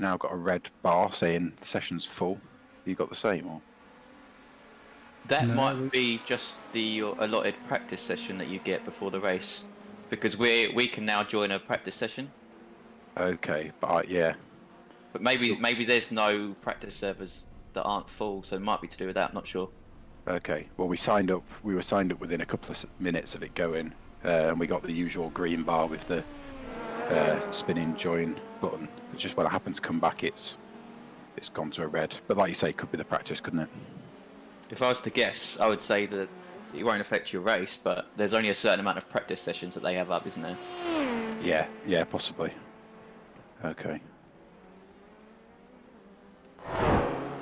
now got a red bar saying the session's full. You got the same, or? That No, might be just the allotted practice session that you get before the race, because we can now join a practice session. Okay, but yeah. But maybe there's no practice servers that aren't full, so it might be to do with that. I'm not sure. Okay. Well, we signed up. We were signed up within a couple of minutes of it going, and we got the usual green bar with the spinning join button. It's just when I happen to come back, it's gone to a red. But like you say, it could be the practice, couldn't it? If I was to guess, I would say that it won't affect your race, but there's only a certain amount of practice sessions that they have up, isn't there? Yeah, possibly. Okay.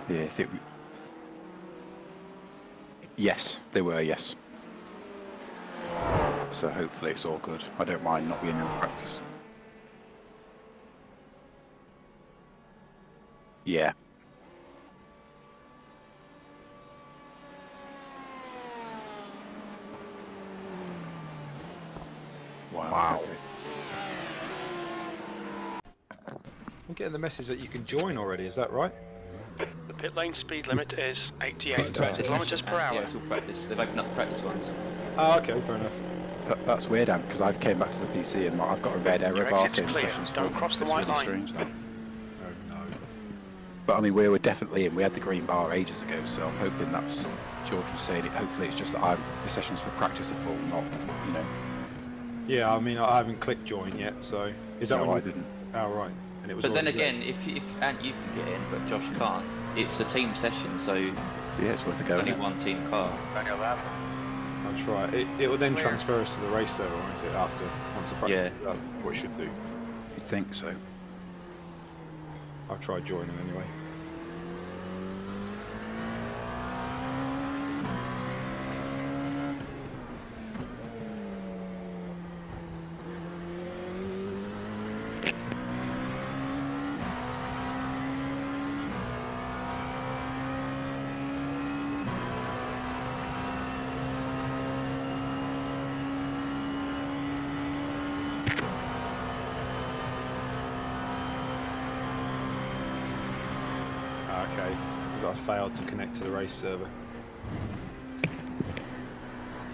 Yeah, I think yes, they were, yes. So hopefully it's all good. I don't mind not being in practice. Yeah. Wow. Okay. I'm getting the message that you can join already, is that right? The pit lane speed limit is 88 Practice kilometers per hour. Yeah, it's all practice. They've opened up the practice ones. Oh, okay, fair enough. That's weird, Anne, because I've came back to the PC and I've got a red error Your bar exit's saying clear. sessions Don't full. cross the It's white really line. strange, that. Oh no. But I mean, we were definitely in. We had the green bar ages ago, so I'm hoping that's George was saying it. Hopefully, it's just that the sessions for practice are full, not Yeah, I mean, I haven't clicked join yet, so is that No, when I you... didn't. Oh, right. And it was But then already again, if Ant, you can get in, but Josh can't. It's a team session, so Yeah, it's worth a it's go. only isn't it? one team car. I'll try. It will then transfer us to the race server, won't it, after, once the practice is done, what it should do. You'd think so. I'll try joining anyway. Okay, I failed to connect to the race server.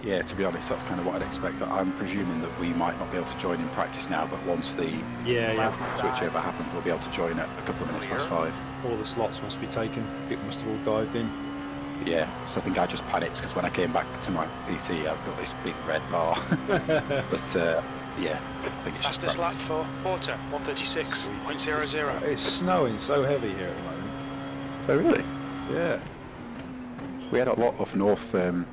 Yeah, to be honest, that's kind of what I'd expect. I'm presuming that we might not be able to join in practice now, but once the Yeah. switchover happens, we'll be able to join at a couple of minutes past 5. All the slots must be taken. People must have all dived in. Yeah, so I think I just panicked because when I came back to my PC, I've got this big red bar. But yeah, I think it's just Fastest lap practice. for Porter, 136.00. It's snowing so heavy here at the moment. Oh, really? Yeah. We had a lot up north a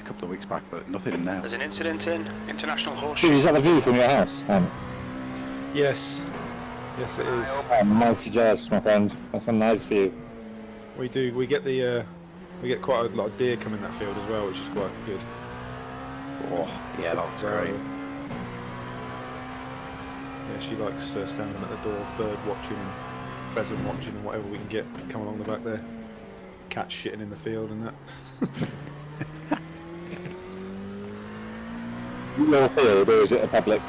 couple of weeks back, but nothing now. There's an incident in International Horseshoe. Is that the view from your house? Yes. Yes, it is. Mighty Jazz, my friend. That's a nice view. We do. We get the. We get quite a lot of deer come in that field as well, which is quite good. Oh, yeah, that looks great. Yeah, she likes standing at the door, bird watching and pheasant watching and whatever we can get come along the back there. Cats shitting in the field and that. Your field, or is it a public?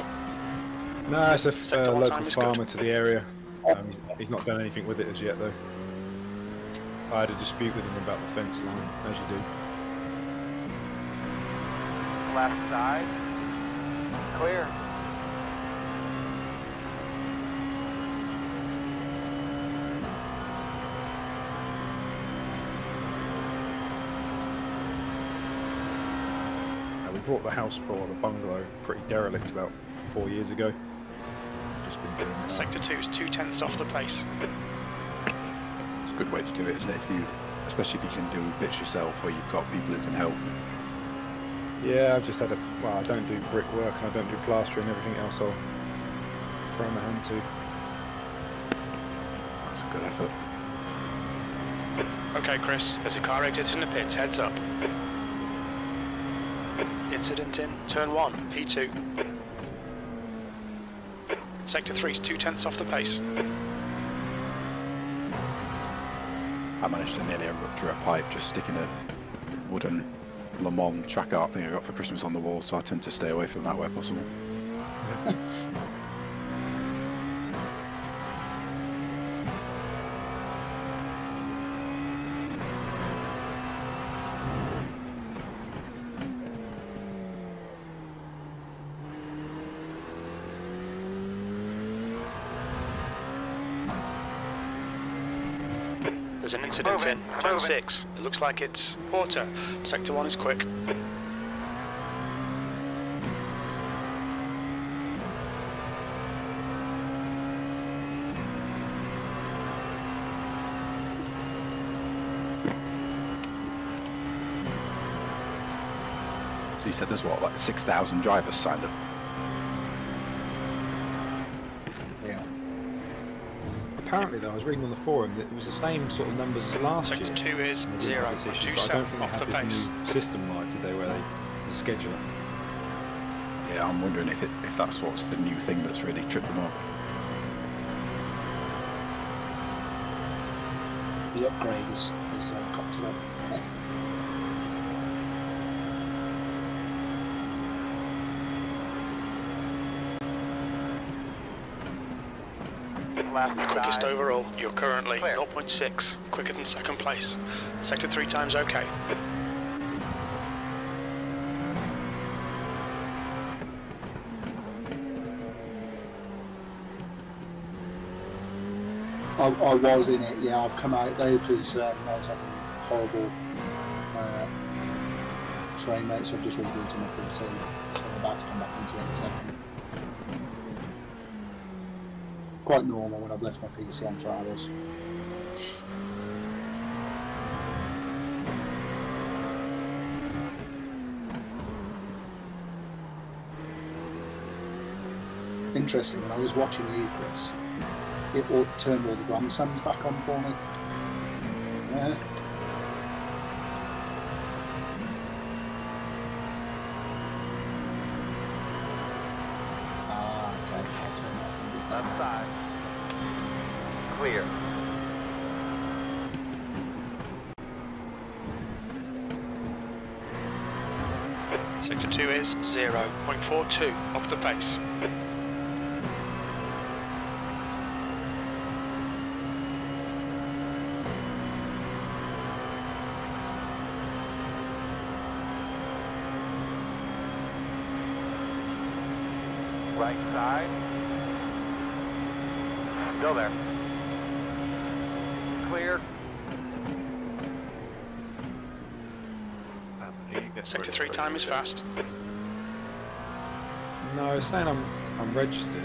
No, it's a Sector one local time is farmer good. to the area. He's not done anything with it as yet, though. I had a dispute with him about the fence line, as you do. Left side. Clear. We bought the house or the bungalow pretty derelict about 4 years ago. Just been doing that. Sector 2 is 2/10 off the pace. It's a good way to do it, isn't it? Especially if you can do bits yourself or you've got people who can help. Yeah, I've just had a... Well, I don't do brickwork and I don't do plastering. Everything else I'll throw my hand to. That's a good effort. Okay, Chris, there's a car exiting the pits, heads up. Incident in turn 1, P2. Sector 3 is 2/10 off the pace. I managed to nearly rupture a pipe just sticking a wooden Le Mans track art thing I got for Christmas on the wall, so I tend to stay away from that where possible. There's an incident Moving, in. Turn moving. 6. It looks like it's Porter. Sector 1 is quick. So you said there's what, like 6,000 drivers signed up? Yeah. Apparently, though, I was reading on the forum that it was the same sort of numbers as last Sector year. 2 is And they didn't have this issue, but I don't 0.27 think they off had the this pace. new system live, did they, where they the scheduler. Yeah, I'm wondering if that's what's the new thing that's really tripped them up. The upgrade is cocked it up. Left Quickest side. overall. You're currently Clear. 0.6, quicker than second place. Sector 3 times okay. I was in it, yeah. I've come out though because I was having horrible frame rate, so I've just rebooted my PC. So I'm about to come back into it in a second. Quite normal when I've left my PC on for hours. Interesting, when I was watching you, Chris, it turned all the grandstands back on for me. Yeah. Ah, okay. I'll turn that from the Left side. Clear. Sector 2 is 0.42 off the pace. Right side. Still there. Clear. Sector 3 time is fast. No, it's saying I'm registered,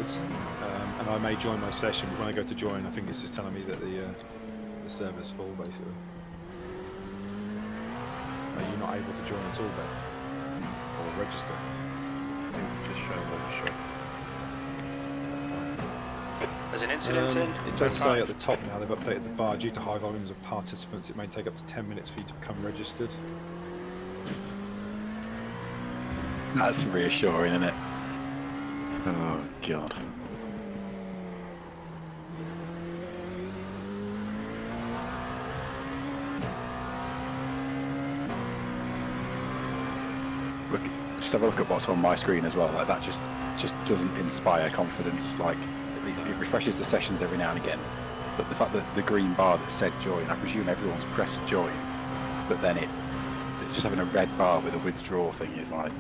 and I may join my session. But when I go to join, I think it's just telling me that the server's full, basically. Are you not able to join at all, then, or register? Just show register. There's an incident in. It Turn does say 5. at the top now they've updated the bar. Due to high volumes of participants, it may take up to 10 minutes for you to become registered. That's reassuring, isn't it? Oh, God. Look, just have a look at what's on my screen as well. Like that just doesn't inspire confidence. Like it refreshes the sessions every now and again, but the fact that the green bar that said join, I presume everyone's pressed join, but then just having a red bar with a withdraw thing is like,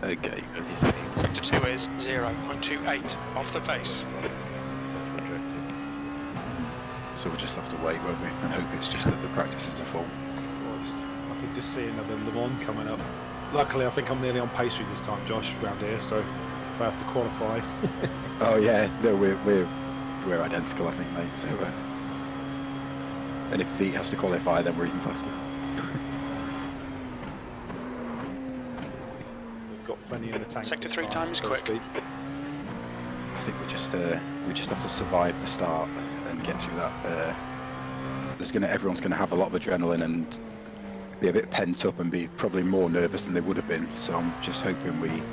okay. Sector 2 is 0.28 off the pace. So we'll just have to wait, won't we? And hope it's just that the practices are full. I could just see another Le Mans coming up. Luckily, I think I'm nearly on pace with you this time, Josh, around here, so if I have to qualify. Oh yeah, no, we're identical, I think, mate. So, and if Feet has to qualify, then we're even faster. We've got plenty in the tank. Sector this 3 time is so to quick. speak. I think we just have to survive the start and get through that. Everyone's gonna have a lot of adrenaline and be a bit pent up and be probably more nervous than they would have been. So I'm just hoping we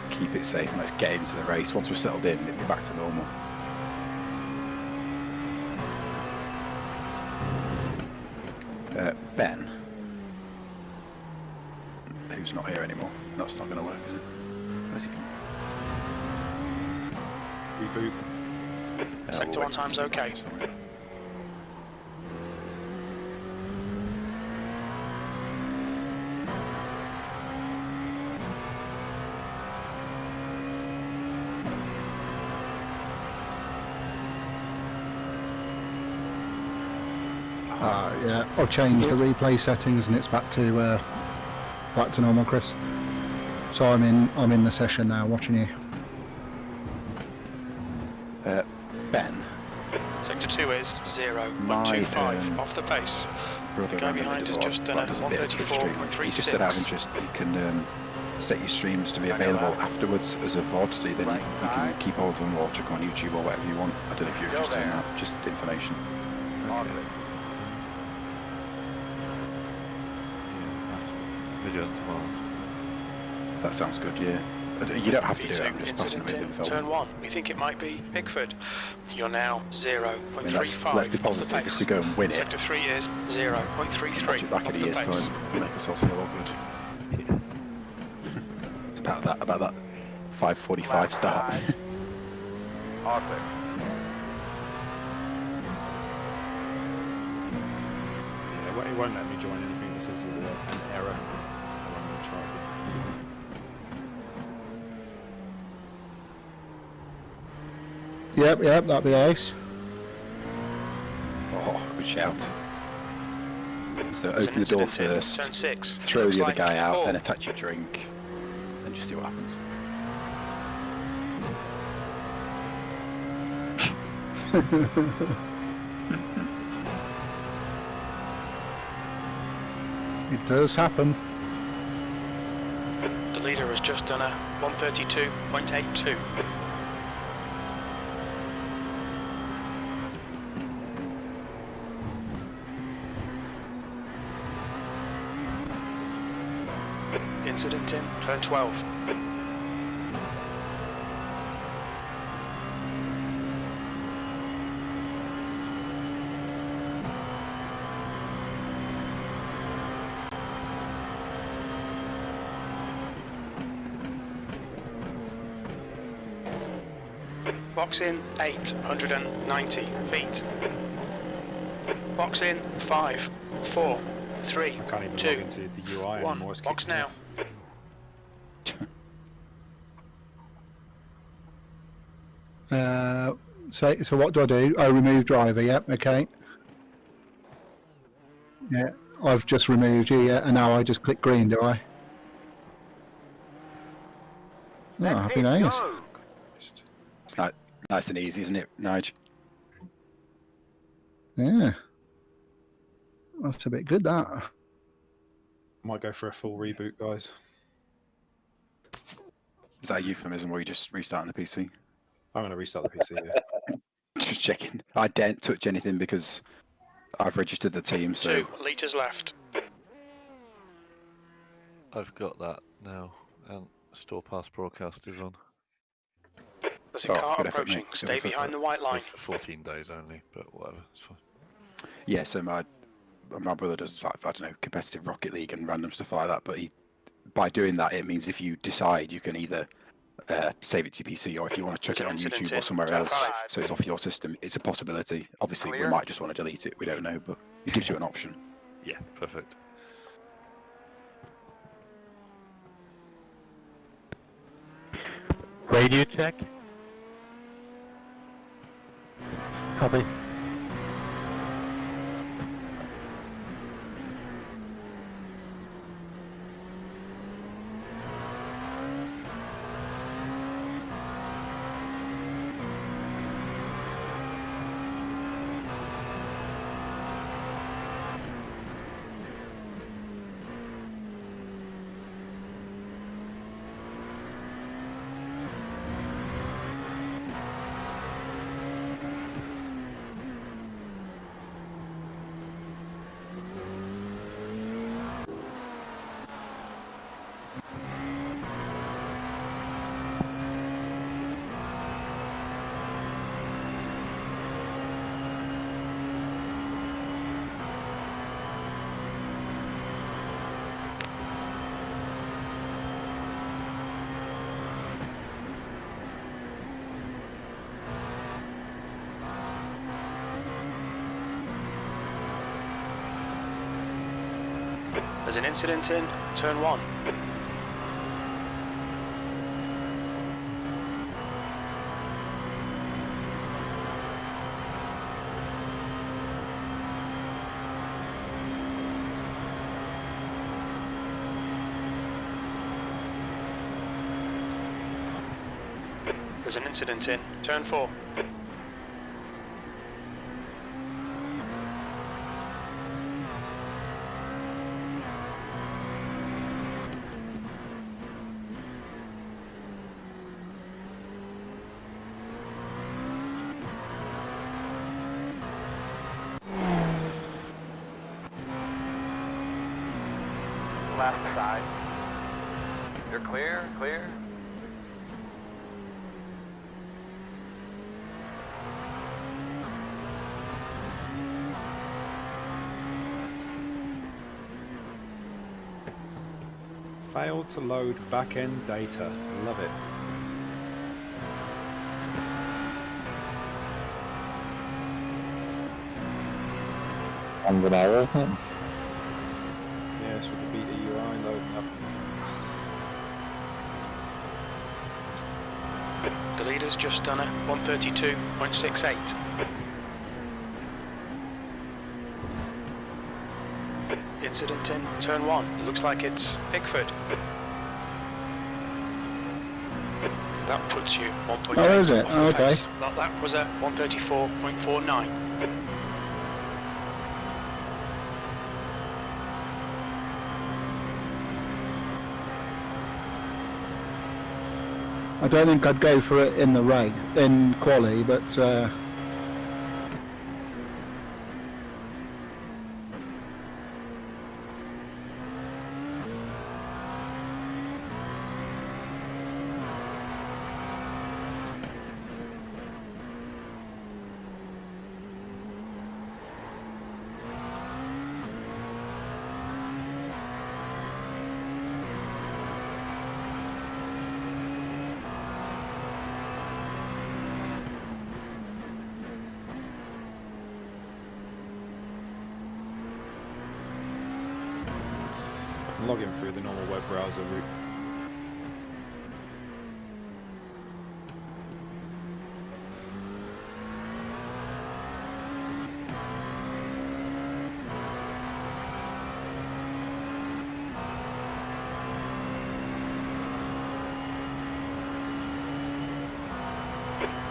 keep it safe and let's get into the race. Once we're settled in, it'll be back to normal. Ben, who's not here anymore. That's not going to work, is it? Where's he gone? Reboot. Sector 1 time's okay. Yeah, I've changed the replay settings and it's back to normal, Chris. So I'm in the session now, watching you. Ben, Sector 2 is My, 0.25 off the pace. brother The guy ran the behind has before, just done but a does a bit of Twitch streaming. He just said out of interest, you can set your streams to be available afterwards as a VOD, so then you can keep all of them or check on YouTube or whatever you want. I don't know if you're interested in that, just information. Video on tomorrow. That sounds good, yeah. You don't have to do it, I'm just passing Incident with in info. turn 1. We think it might be Pickford. You're now 0.35 let's be off the positive. If pace. we go and win it, Sector 3 is 0.33 watch it back off in a the year's pace. time, we'll make ourselves feel all good. about that 5:45 start. Arthur. Yeah, it won't let me join anything that says there's an error. I'm going to try again. Yep, that'd be nice. Oh, good shout. So There's an open the door incident in first, turn 6. throw Looks the other like guy out, four. then attach your drink, and just see what happens. It does happen. The leader has just done a 132.82. Incident in turn 12. Box in 890 feet. Box in 5, 4, 3, I can't even 2, log into the UI 1. anymore. It's Box kicking me now. off. So what do I do? Oh, remove driver. Yep. Okay. Yeah, I've just removed you. Yeah, and now I just click green. Do I? Oh, happy days. It's nice and easy, isn't it, Nige? Yeah. That's a bit good, that. Might go for a full reboot, guys. Is that a euphemism or are you just restarting the PC? I'm going to restart the PC. Yeah. Just checking. I daren't touch anything because I've registered the team, so 2 litres left. I've got that now, and store pass broadcast is on. There's a car good effort, approaching. mate. Good Stay effort. behind the white line. It's for 14 days only, but whatever, it's fine. yeah. So my brother does like, I don't know, competitive Rocket League and random stuff like that. But by doing that, it means if you decide, you can either save it to your PC or if you want to chuck it on YouTube or somewhere else, so it's off your system. It's a possibility. Obviously, we might just want to delete it. We don't know, but it gives you an option. Yeah, perfect. Radio check. Copy. There's an incident in turn 1. There's an incident in turn 4. Left side. You're clear, clear. Failed to load back-end data. Love it. And an hour, isn't it? Yes, with the beta UI loading up. The leader's just done a 132.68. Incident in turn 1. It looks like it's Pickford. That puts you 1.8 Oh, is it? off the Oh, okay. pace. That was a 134.49. I don't think I'd go for it in the race, in quali, but Log in through the normal web browser route.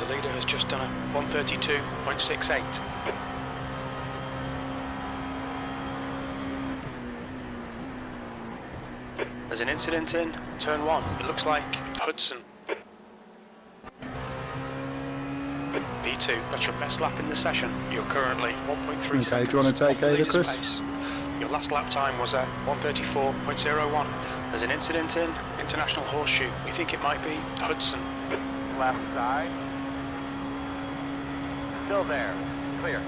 The leader has just done a 132.68. There's an incident in turn 1. It looks like Hudson. P2, that's your best lap in the session. You're currently 1.3 Okay, seconds do you want to take off the over, leader's Chris? pace. Your last lap time was a 134.01. There's an incident in International Horseshoe. We think it might be Hudson. Left side. Still there. Clear.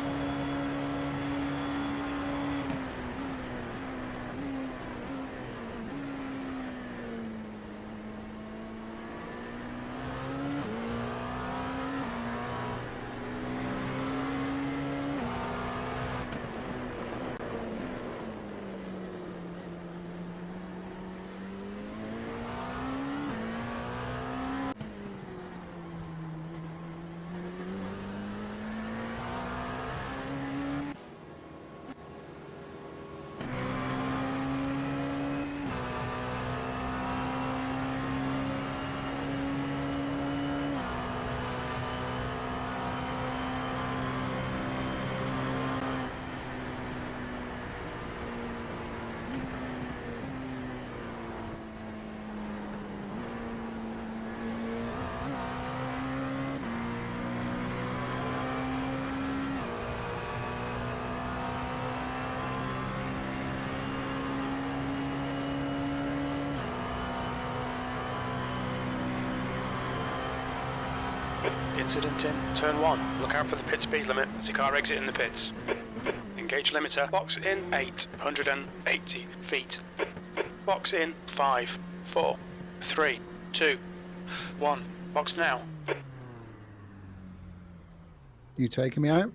Incident in turn 1. Look out for the pit speed limit. There's a car exiting the pits. Engage limiter. Box in 880 feet. Box in 5, 4, 3, 2, 1. Box now. you taking me out?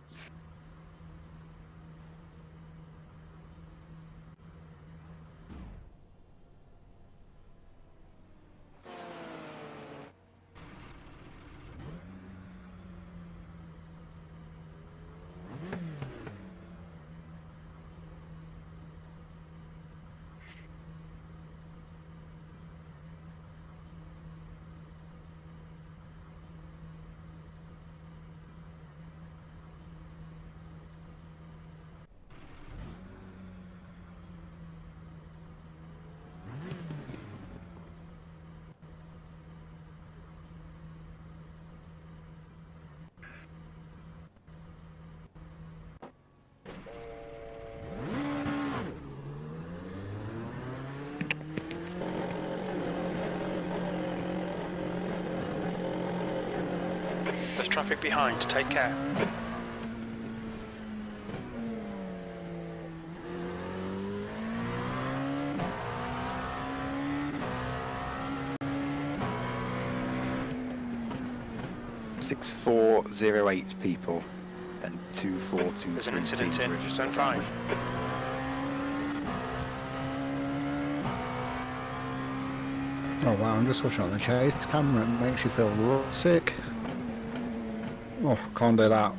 traffic behind. Take care. Six 408 people and 2423 There's an teams incident in registered. Zone 5. Oh wow, I'm just watching on the chase camera. It makes you feel sick. Oh, can't do that.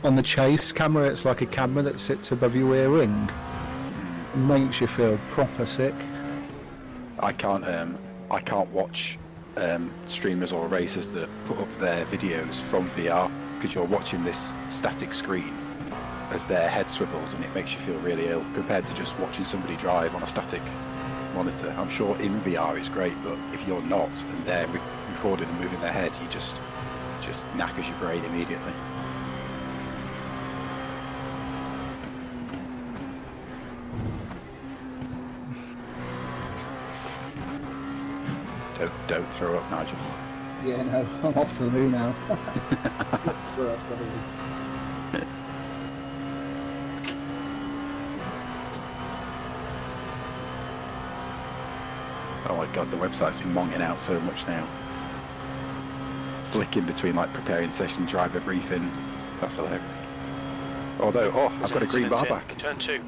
On the chase camera, it's like a camera that sits above your rear ring. It makes you feel proper sick. I can't watch streamers or racers that put up their videos from VR because you're watching this static screen as their head swivels and it makes you feel really ill compared to just watching somebody drive on a static monitor. I'm sure in VR it's great, but if you're not and they're recording and moving their head, you just knackers your brain immediately. Don't throw up, Nigel. Yeah, no, I'm off to the moon now. Oh my god, the website's monging out so much now. Flicking between like preparing session, driver briefing. That's hilarious. Although, I've got a green bar back. Turn 2.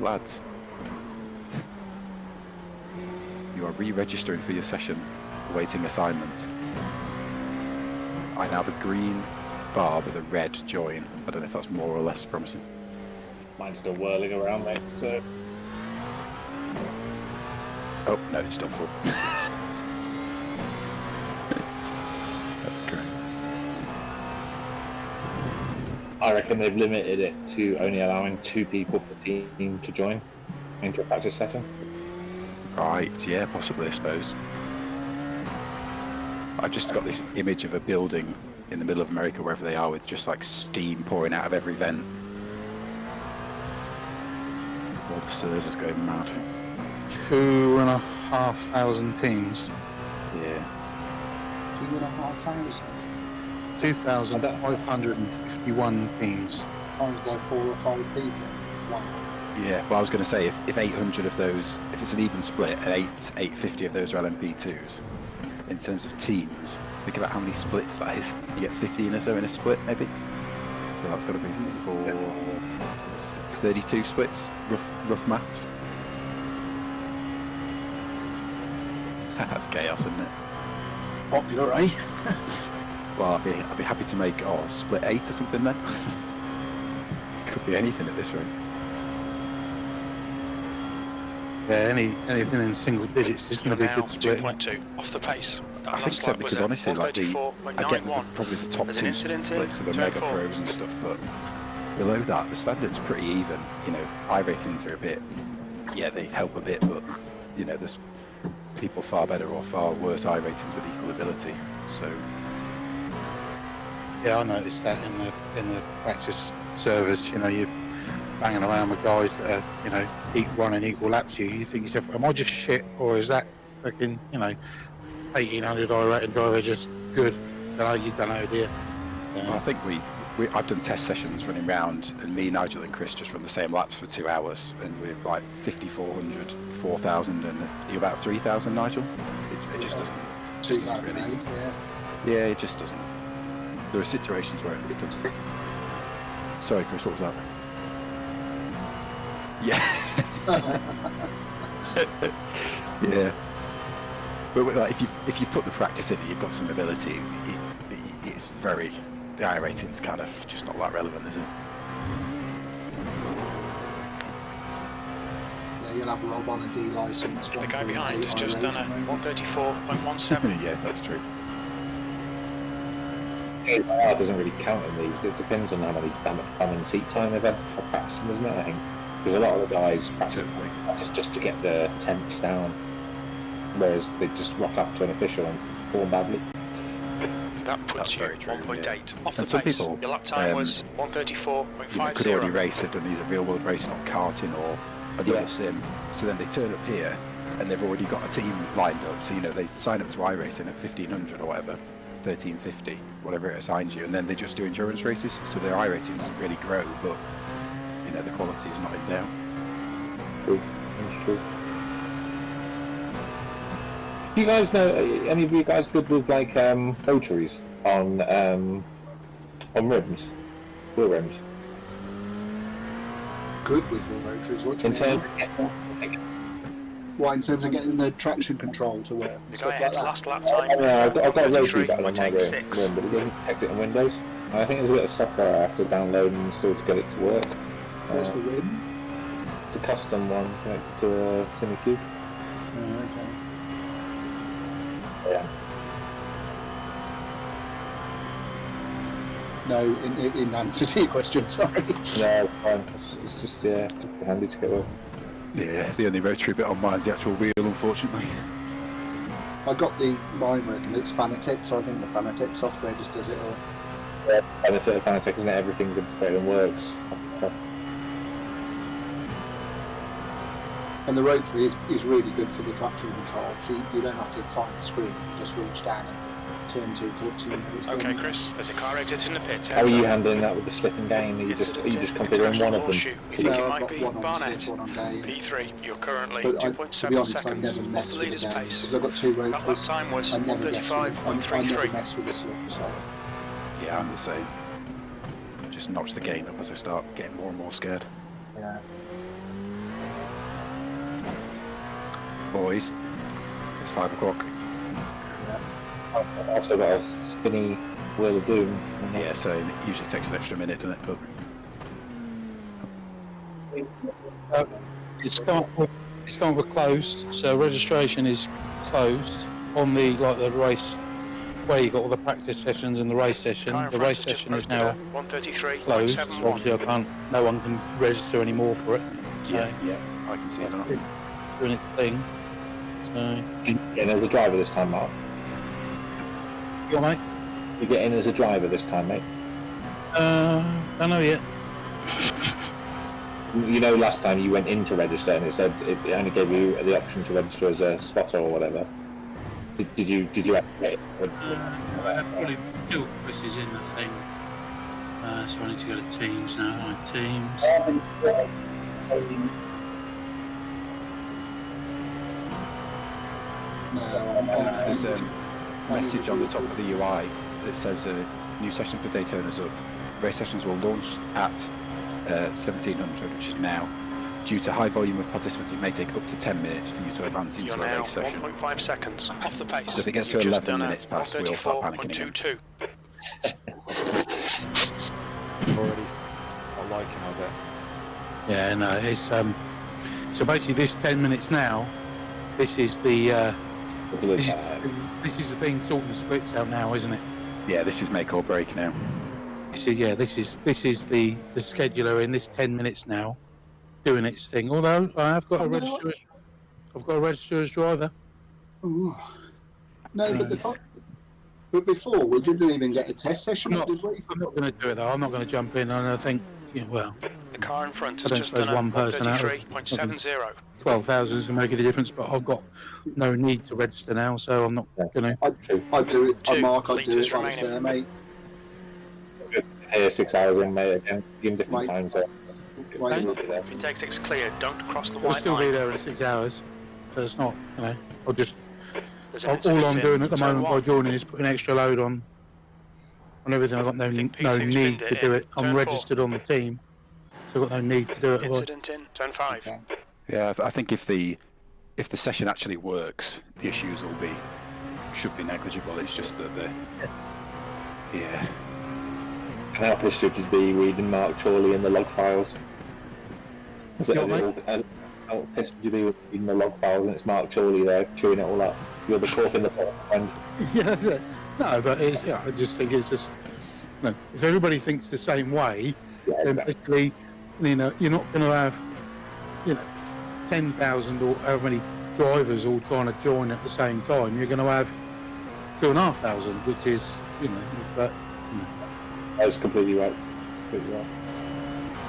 Lads. You are re-registering for your session, awaiting assignment. I now have a green bar with a red join. I don't know if that's more or less promising. Mine's still whirling around, mate, so... Oh, no, it's still full. That's great. I reckon they've limited it to only allowing 2 people per team to join into a practice session. Right, yeah, possibly, I suppose. I've just got this image of a building in the middle of America, wherever they are, with just like steam pouring out of every vent. All the servers going mad. 2,500 teams. Yeah. 2,500 2,551 teams. times by 4 or 5 people. Wow. Yeah, well, I was going to say, if 800 of those, if it's an even split, and 850 of those are LMP2s, in terms of teams, think about how many splits that is. You get 15 or so in a split, maybe? So that's got to be 32 splits, rough maths. That's chaos, isn't it? Popular, eh? Well, I'd be happy to make, split 8 or something then. Could be anything at this rate. Yeah, anything in single digits is going to be a good split. 2.2 off the pace. That I think last so, lap was because at honestly, like I get 134.91. probably the top There's an 2 incident in splits of the turn Mega 4. Pros and stuff, but below that, the standard's pretty even. You know, iRatings are a bit, yeah, they help a bit, but you know, there's people far better or far worse iRatings with equal ability. So Yeah, I noticed that in the practice servers. You know, you're banging around with guys that are, you know, running equal laps. You think to yourself, am I just shit, or is that fucking, you know, 1,800 iRating driver just good? You don't know, dear. I think I've done test sessions running round, and me, Nigel, and Chris just run the same laps for 2 hours, and we're like 5,400, 4,000, and you're about 3,000, Nigel. It just doesn't. Just doesn't really. 2008, yeah. Yeah, it just doesn't. There are situations where it doesn't. Sorry, Chris, what was that? Yeah. Yeah. But like, if you put the practice in, and you've got some ability. It's very. The iRating's kind of just not that relevant, is it? Yeah, you'll have Rob on a D license. The guy behind has just done a 134.17. Yeah, that's true. It doesn't really count in these. It depends on how much time and seat time they've had for practicing, isn't it? I think because a lot of the guys practice just to get the temps down, whereas they just rock up to an official and perform badly. That puts That's you very true, 1.8 yeah. off the And some pace. people, Your lap time was 134.50. Could already race. They've done either real world racing or karting or another sim. So then they turn up here and they've already got a team lined up. So you know they sign up to iRacing at 1,500 or whatever, 1350, whatever it assigns you, and then they just do endurance races, so their I rating doesn't really grow, but the quality is not in doubt. True, that's true. Do you guys know, any of you guys good with like rotaries on rims, wheel rims? Good with the rotaries. What do you In mean? terms, What, in terms of getting the traction control to work and The stuff guy like ahead's that? last lap time. I've got a rotary 1:33, button we're on my taking rim, 6. but it doesn't detect it in Windows. I think there's a bit of software I have to download and install to get it to work. What's the rim? It's a custom one connected to a SimiCube. Oh, okay. Yeah. No, in answer to your question, sorry. No, fine. It's just handy to get work. Yeah, the only rotary bit on mine is the actual wheel, unfortunately. I got mine working, it's Fanatec, so I think the Fanatec software just does it all. Yeah, benefit of Fanatec isn't it? Everything's integrated and works. And the rotary is really good for the traction control, so you don't have to find the screen, you just reach down and turn 2 clicks and you know it's Okay, done. Chris, there's a car exit in the pit. How are you handling that with the slip and gain? Are you just configuring one of them? You think it No, I've might got be one on Barnett. slip, one on day. P3, you're currently But to be 2.7 honest, I seconds never off mess the with the leader's game, pace. because I've got 2 That lap rotaries. time was I never mess with it. I never 1:35.33. mess with the slip, so Yeah, I'm the same. Just notch the gain up as I start getting more and more scared. yeah. Boys, it's 5 o'clock. I've also got a spinny Wheel of Doom. Yeah, so it usually takes an extra minute, doesn't it? But It's kind of closed, so registration is closed on the race where you got all the practice sessions and the race session. Car in The front race has just session is posted now a 1:33.71. closed, so obviously no one can register anymore for it. So yeah, I can see that. it's doing its thing. So Getting as a driver this time, Mark. you got mate? You get in as a driver this time, mate. Don't know yet. You know, last time you went in to register and it said it only gave you the option to register as a spotter or whatever. Did you activate it? Probably still Chris is in the thing. So I need to go to Teams now. Teams. There's a message on the top of the UI that says new session for Daytona's up. Race sessions will launch at 1700, which is now. Due to high volume of participants, it may take up to 10 minutes for you to advance into You're a now race session. 1.5 seconds off the pace. So if it gets to You've just 11 done a minutes past, we'll start panicking again. 1:34.22. Already not liking of it. Yeah, no, it's so basically this 10 minutes now, this is the this is the thing sorting the splits out now, isn't it? Yeah, this is make or break now. This is the scheduler in this 10 minutes now doing its thing. Although I have got I've got a register as driver. Ooh. No, but before we didn't even get a test session, I'm not, did we? I'm not going to do it though. I'm not going to jump in, and I think, well, The car in front I has don't just suppose done a one person out of 1:33.70. 12,000 is going to make a difference, but I've got no need to register now, so I'm not going to. I'd do it. Two Mark, I'd do litres it while it's there, remaining. mate. Here 6 hours in, mate, again. In different Right. time zones. Wait, If you take 6 clear, don't cross the I'll white still be line. there in 6 hours, so it's not, I'll just. There's an All incident I'm in doing at the turn moment by one. joining is putting extra load on everything. I've got no think no P2's need binned to it do in. it. I'm Turn four. registered on the team, so I've got no need to do it. Incident in turn 5. okay. Yeah, I think if the session actually works, the issues should be negligible. It's just that yeah. And how pissed should you be reading Mark Chorley in the log files? How pissed would you be reading the log files and it's Mark Chorley there chewing it all up? You're the cork in the pot, friend. Yeah, that's it. No, but it's, I just think it's just, if everybody thinks the same way, then basically, you're not going to have, 10,000 or how many drivers all trying to join at the same time. You're going to have 2,500, which is, but. That's completely right. Completely right.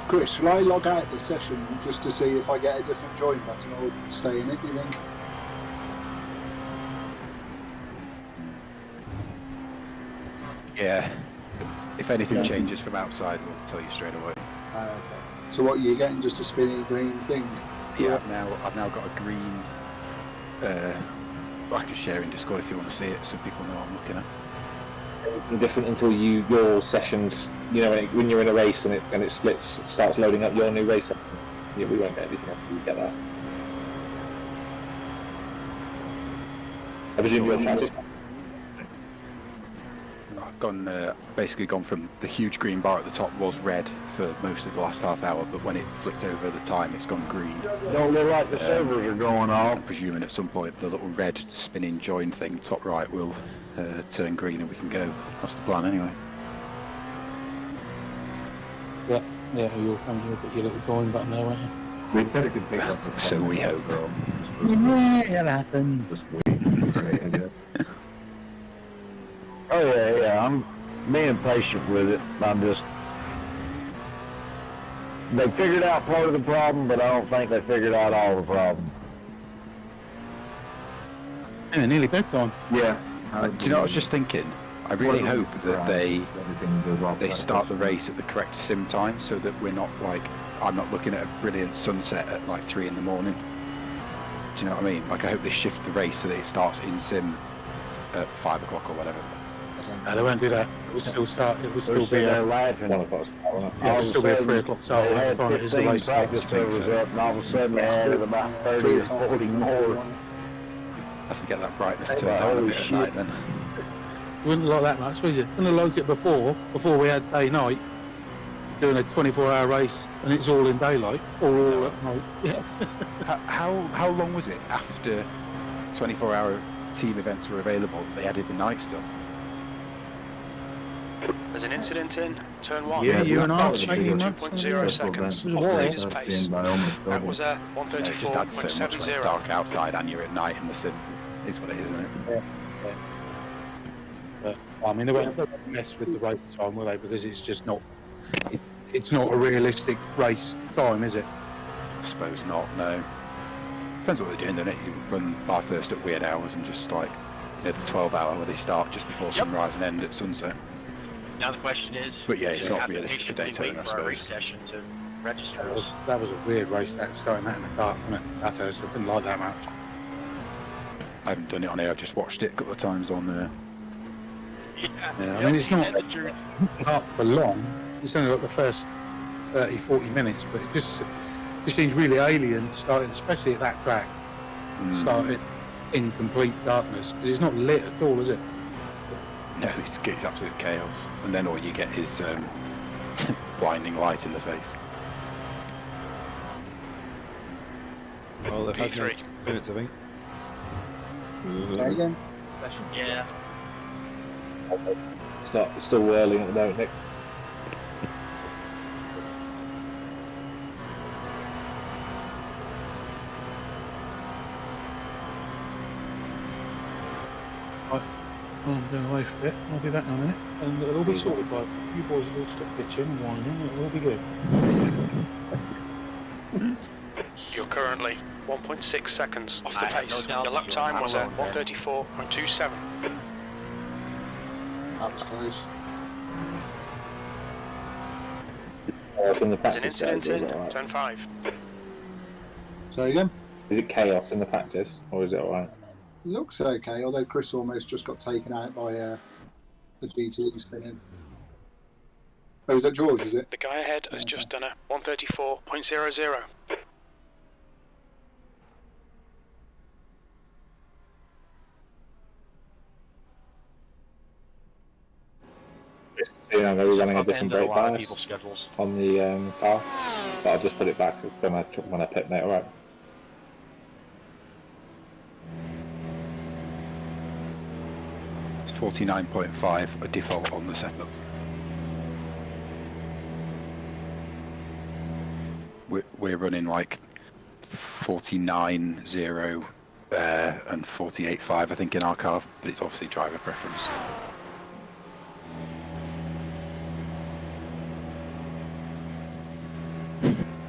Chris, shall I log out the session just to see if I get a different join button or stay in it, do you think? Yeah. If anything changes from outside, we'll tell you straight away. Okay. So what, you're getting just a spinning green thing? Yeah, I've now got a green. I can share in Discord if you want to see it, so people know what I'm looking at. Anything different until your sessions, when you're in a race and it splits, starts loading up your new race. Yeah, we won't get anything after you get that. I presume your practice. I've basically gone from the huge green bar at the top was red for most of the last half hour, but when it flicked over the time, it's gone green. Don't look like the servers are going off. I'm presuming at some point the little red spinning join thing top right will turn green and we can go. That's the plan anyway. Yeah, you'll put your little join button there, won't you? We better get pick up. So we hope. Yeah, it happened. Just wait. Oh yeah, I'm being patient with it. They figured out part of the problem, but I don't think they figured out all the problem. Yeah, nearly bedtime. Yeah. Do you know what I was just thinking? I really hope that they start the race at the correct sim time, so that we're not I'm not looking at a brilliant sunset at 3 in the morning. Do you know what I mean? I hope they shift the race so that it starts in sim at 5 o'clock or whatever. No, they won't do that. It will still start. It will still be a 1 o'clock. Yeah, it'll still be a 3 o'clock start. They had Time it is the 15 race. practice servers up, and all of a sudden they added about 30 or 40 more. Have to get that brightness turned down a bit at night then. You wouldn't like that much, would you? Wouldn't have liked it before we had day-night, doing a 24-hour race, and it's all in daylight, or all at night. Yeah. How long was it after 24-hour team events were available that they added the night stuff? There's an incident in turn 1. Yeah, year and a half, 18 months. 2.0 seconds It was off a the while. leader's pace. That was a It just adds so much when it's 134.70. dark outside and you're at night in the sim. Is what it is, isn't it? I mean, they won't mess with the race time, will they? Because it's just not. It's not a realistic race time, is it? I suppose not, no. Depends what they're doing, doesn't it? You run bar first at weird hours and just the 12-hour where they start just before sunrise and end at sunset. Now the question is, But yeah, it's do you not have to realistic for patiently Daytona, I wait for our race suppose. session to register That us? was, that was a weird race, that starting that in the dark, wasn't it? Bathurst, I didn't like that much. I haven't done it on here, I've just watched it a couple of times on Yeah, I mean, it's not for long. It's only like the first 30, 40 minutes, but it just seems really alien starting, especially at that track, starting in complete darkness, because it's not lit at all, is it? No, it's absolute chaos. And then all you get is blinding light in the face. Well, they've had P3. minutes, I think. There you go. Yeah. It's still whirling at the moment, Nick. I'm going away for a bit. I'll be back in a minute. And it'll all be sorted by you boys will all stop bitching and whining, it'll all be good. You're currently 1.6 seconds off the I have no pace. doubt Your lap you're time not was at alone there. 134.27. That was close. Chaos in the There's an practice. incident Guys, in is it alright? turn 5. So again, Is it chaos in the practice, or is it alright? looks okay. Although Chris almost just got taken out by the GT spinning. Oh, is that George? Is it? The guy ahead has just done a 134.00. We're running a Up different end of a brake lot of bias people's schedules. on the car, but I'll just put it back when I pit, mate. Alright. It's 49.5, a default on the setup. We're running like 49.0 and 48.5, I think, in our car, but it's obviously driver preference.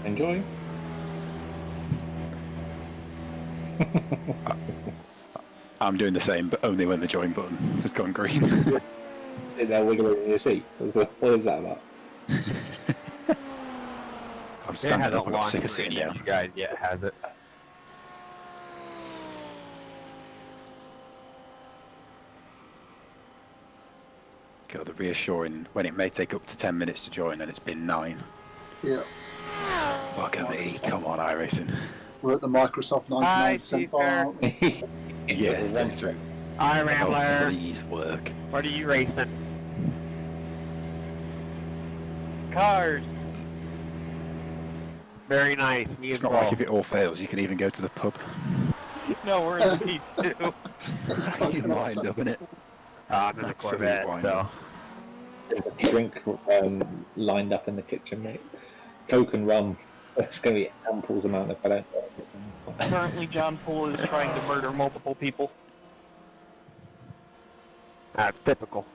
Enjoy. I'm doing the same, but only when the join button has gone green. They're wiggling in your seat. What is that about? I'm standing up. I got sick of sitting down. You guys yet, has it? Got the reassuring when it may take up to 10 minutes to join, and it's been 9. Yeah. Look at me. Come on, iRacing. We're at the Microsoft 99% bar, aren't we? Yes, send through. Hi, Oh, Rambler. please work. What are you racing? Cars. Very nice. Me It's as not well. like if it all fails, you can even go to the pub. No, we're in the P2. You wind up, innit? I'm in the Absolute Corvette, wind so. up. Drink lined up in the kitchen, mate. Coke and rum. It's going to be ample amount if I don't get this one. Currently, John Poole is trying to murder multiple people. That's typical.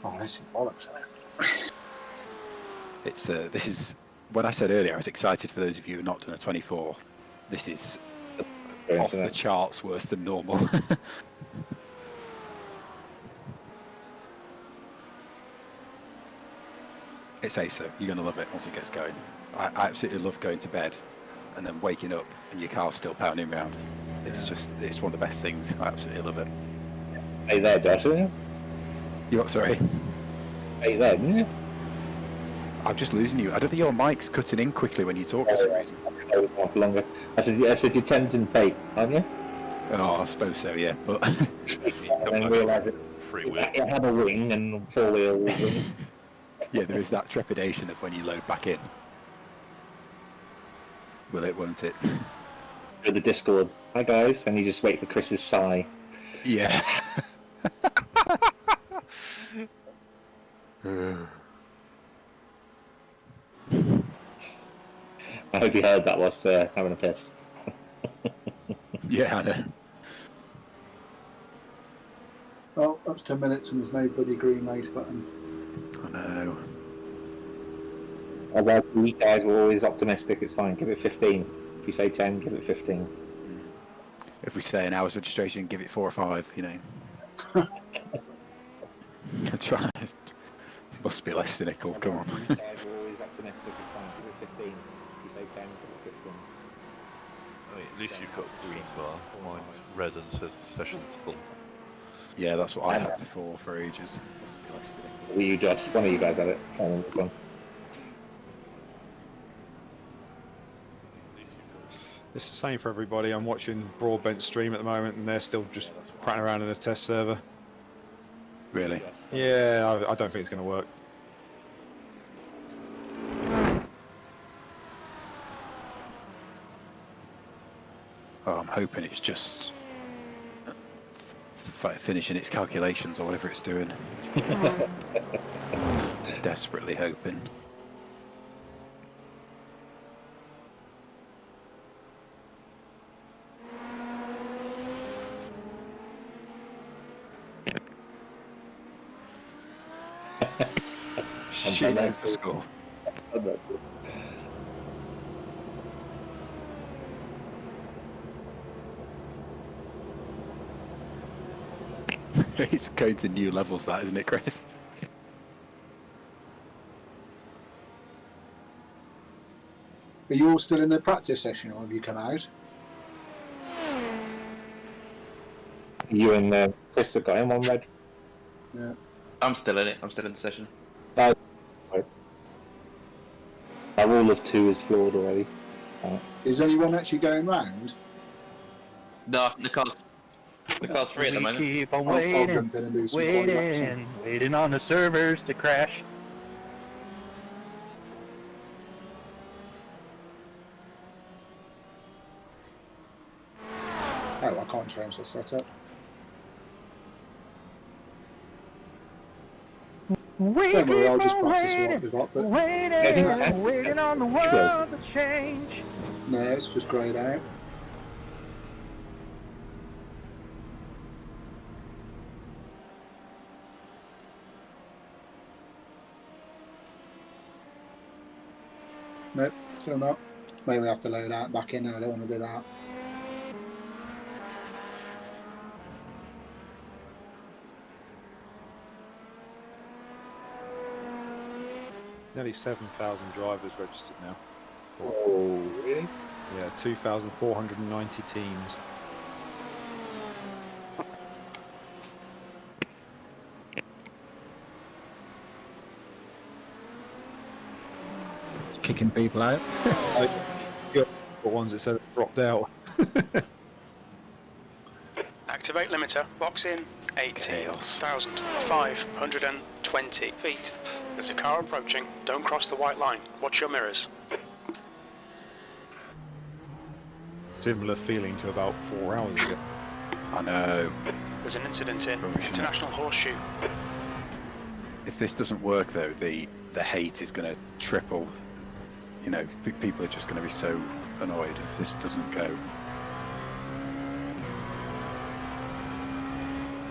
Oh, that's bollocks. It's this is when I said earlier I was excited for those of you who have not done a 24. This is off the charts worse than normal. It's ace though. You're gonna love it once it gets going. I absolutely love going to bed and then waking up and your car's still pounding round. It's it's one of the best things. I absolutely love it. Hey there, Josh, are you? You what? Sorry. Hey there, didn't you? I'm just losing you. I don't think your mic's cutting in quickly when you talk for some reason. For longer. I said you're tempting fate, aren't you? Oh, I suppose so, yeah. But And then realise it had a wing and 4 wheels. yeah, there is that trepidation of when you load back in. Will it, won't it? With the Discord, hi guys, and you just wait for Chris's sigh. Yeah. I hope you heard that whilst having a piss. Yeah, I know. Well, that's 10 minutes and there's no bloody green race button. I know. Although you guys were always optimistic, it's fine, give it 15. If you say 10, give it 15. If we say an hour's registration, give it 4 or 5, you know. Try. Must be less cynical, come on. You guys were always optimistic, it's fine, give it 15. If you say 10, give it 15. I mean, at least you've got a green bar. Mine's red and says the session's full. Yeah, that's what I had before for ages. Must be less cynical. Were you, Josh? One of you guys had it. I don't know which one. It's the same for everybody. I'm watching Broadbent stream at the moment, and they're still just prattling around in a test server. Really? Yeah, I don't think it's going to work. Oh, I'm hoping it's just finishing its calculations or whatever it's doing. Desperately hoping. She knows the score. It's going to new levels, that, isn't it, Chris? Are you all still in the practice session or have you come out? You and Chris have got him on red. Yeah. I'm still in it. I'm still in the session. Our rule of 2 is flawed already. Is anyone actually going round? No, the car's free at the moment. Keep on I'll waiting, jump in and do some quad laps then. waiting on the servers to crash. Oh, I can't change the setup. Don't worry, I'll just practice what we've got. But Waiting on the world to change. no, it's just greyed out. Nope, still not. Maybe we have to load that back in, and I don't want to do that. Nearly 7,000 drivers registered now. Oh, really? Yeah, 2,490 teams. Kicking people out. The ones that said it dropped out. Activate limiter. Box in 18,520 feet. There's a car approaching. Don't cross the white line. Watch your mirrors. Similar feeling to about 4 hours ago. I know. There's an incident in Rubbish, isn't it? International Horseshoe. If this doesn't work, though, the hate is going to triple. You know, people are just going to be so annoyed if this doesn't go.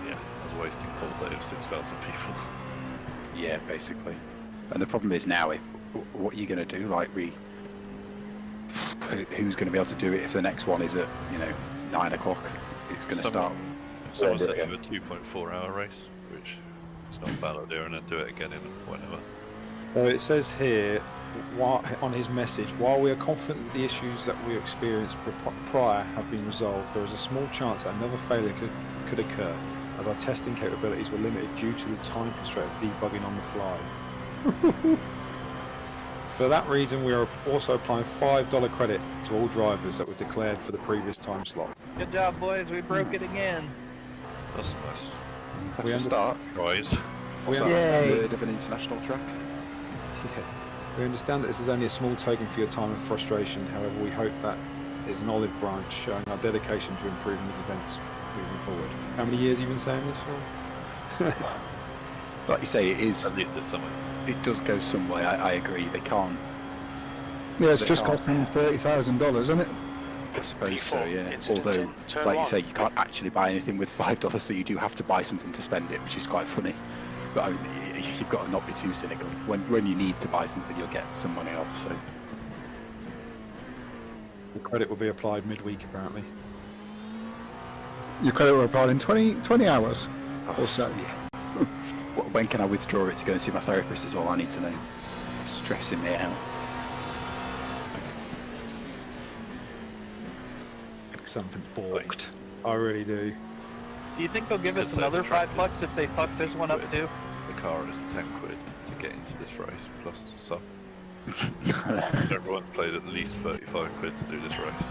Yeah, I was wasting a whole day of 6,000 people. Yeah, basically. And the problem is now, what are you going to do? Like, who's going to be able to do it if the next one is at 9 o'clock? It's going to start. Someone said you a 2.4 hour race, which is not a bad idea, and then do it again in whenever. So it says here, on his message, while we are confident that the issues that we experienced prior have been resolved, there is a small chance that another failure could occur, as our testing capabilities were limited due to the time constraint of debugging on the fly. For that reason, we are also applying $5 credit to all drivers that were declared for the previous time slot. Good job, boys. We broke it again. That's nice. That's a start. Guys. What's that, a third of an international track? Yeah. We understand that this is only a small token for your time and frustration. However, we hope that is an olive branch showing our dedication to improving these events moving forward. How many years have you been saying this for? Like you say, it is. At least it's something. It does go some way. I agree. They can't. Yeah, it's just costing $30,000, isn't it? I suppose so. Yeah. Although, like you say, you can't actually buy anything with $5, so you do have to buy something to spend it, which is quite funny. But I mean, you've got to not be too cynical. When you need to buy something, you'll get some money off. So The credit will be applied midweek, apparently. Your credit will apply in 20 hours or so. Yeah. When can I withdraw it to go and see my therapist is all I need to know. It's stressing me out. Something balked. I really do. Do you think they'll give us Because another the track $5 if they fuck this one up too? The car is 10 quid to get into this race, plus some. Everyone paid at least 35 quid to do this race.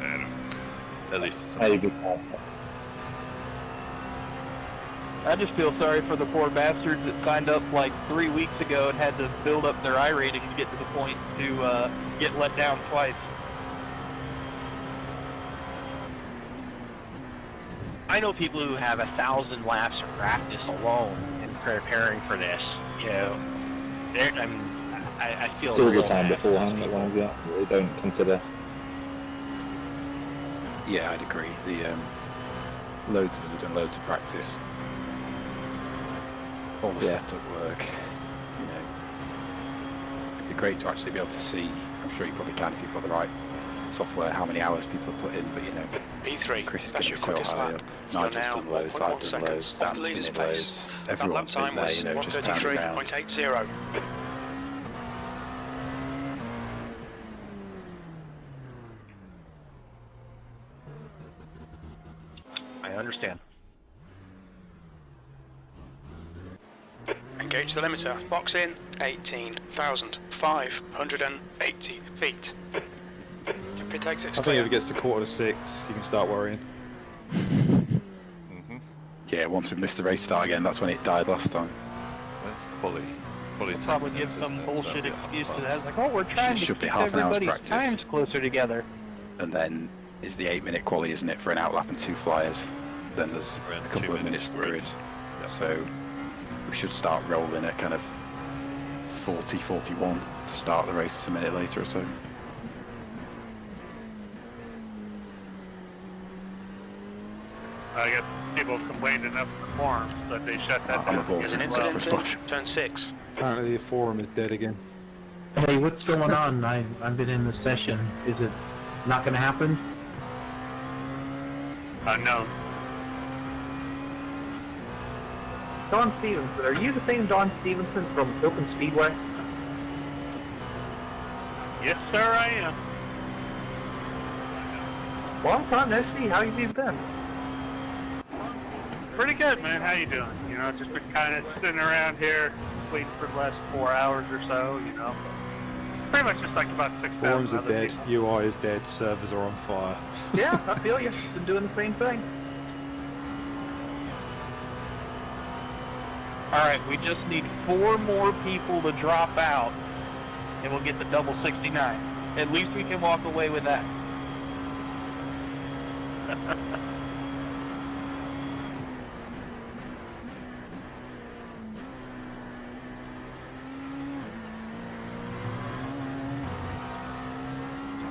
And at least it's something. I just feel sorry for the poor bastards that signed up like 3 weeks ago and had to build up their I rating to get to the point to get let down twice. I know people who have 1,000 laps of practice alone in preparing for this. You know, I feel It's all the real time bad for those beforehand that people. ones they don't consider. Yeah, I'd agree. The loads of us have done loads of practice. All the setup work. You know, it'd be great to actually be able to see. I'm sure you probably can if you've got the right software. How many hours people have put in, but you know, P3. Chris is That's going to be your so quickest high lap. up. You're Nigel's now done loads. 1.1 I've done seconds loads. off Sam's the been leader's in pace. loads. That lap Everyone's been time there. was You know, just pounding around. 133.80. I understand. Engage the limiter. Box in 18,580 feet. Pit exit's I think clear. if it gets to 5:45, you can start worrying. Yeah, once we've missed the race start again, that's when it died last time. Where's Quali? Quali's We'll probably 10 give minutes, some isn't it? bullshit So, yeah, excuse to fine. that. It's like, oh, we're trying to should be keep half an hour's everybody's practice. times closer together. And then is the 8-minute quali, isn't it, for an outlap and 2 flyers? Then there's Around a couple 2 of minutes to the grid. minutes. Yeah. So we should start rolling at kind of 40, 41 to start the race a minute later or so. I guess people have complained enough in the forums that they shut that I'm down. aboard There's an for a incident slash. in turn 6. Apparently the forum is dead again. Hey, what's going on? I've been in the session. Is it not going to happen? Unknown. Don Stevenson. Are you the same Don Stevenson from Open Speedway? Yes, sir, I am. Long time no see. How you been? Pretty good, man. How you doing? You know, just been kind of sitting around here waiting for the last 4 hours or so, you know. Pretty much just like about 6,000 Forums are other dead, people. UI is dead, servers are on fire. Yeah, I feel you. Been doing the same thing. Alright, we just need 4 more people to drop out, and we'll get the double 69. At least we can walk away with that.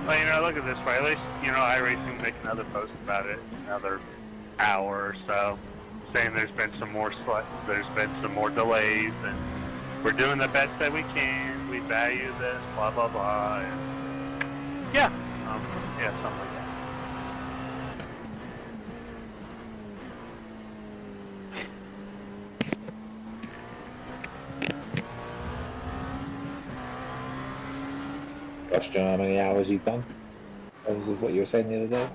Well, you know, look at this way. At least, you know, iRacing will make another post about it in another hour or so, saying there's been some more there's been some more delays, and we're doing the best that we can. We value this, blah blah blah. And yeah, something like that. Gosh, John, how many hours you've done? That was what you were saying the other day?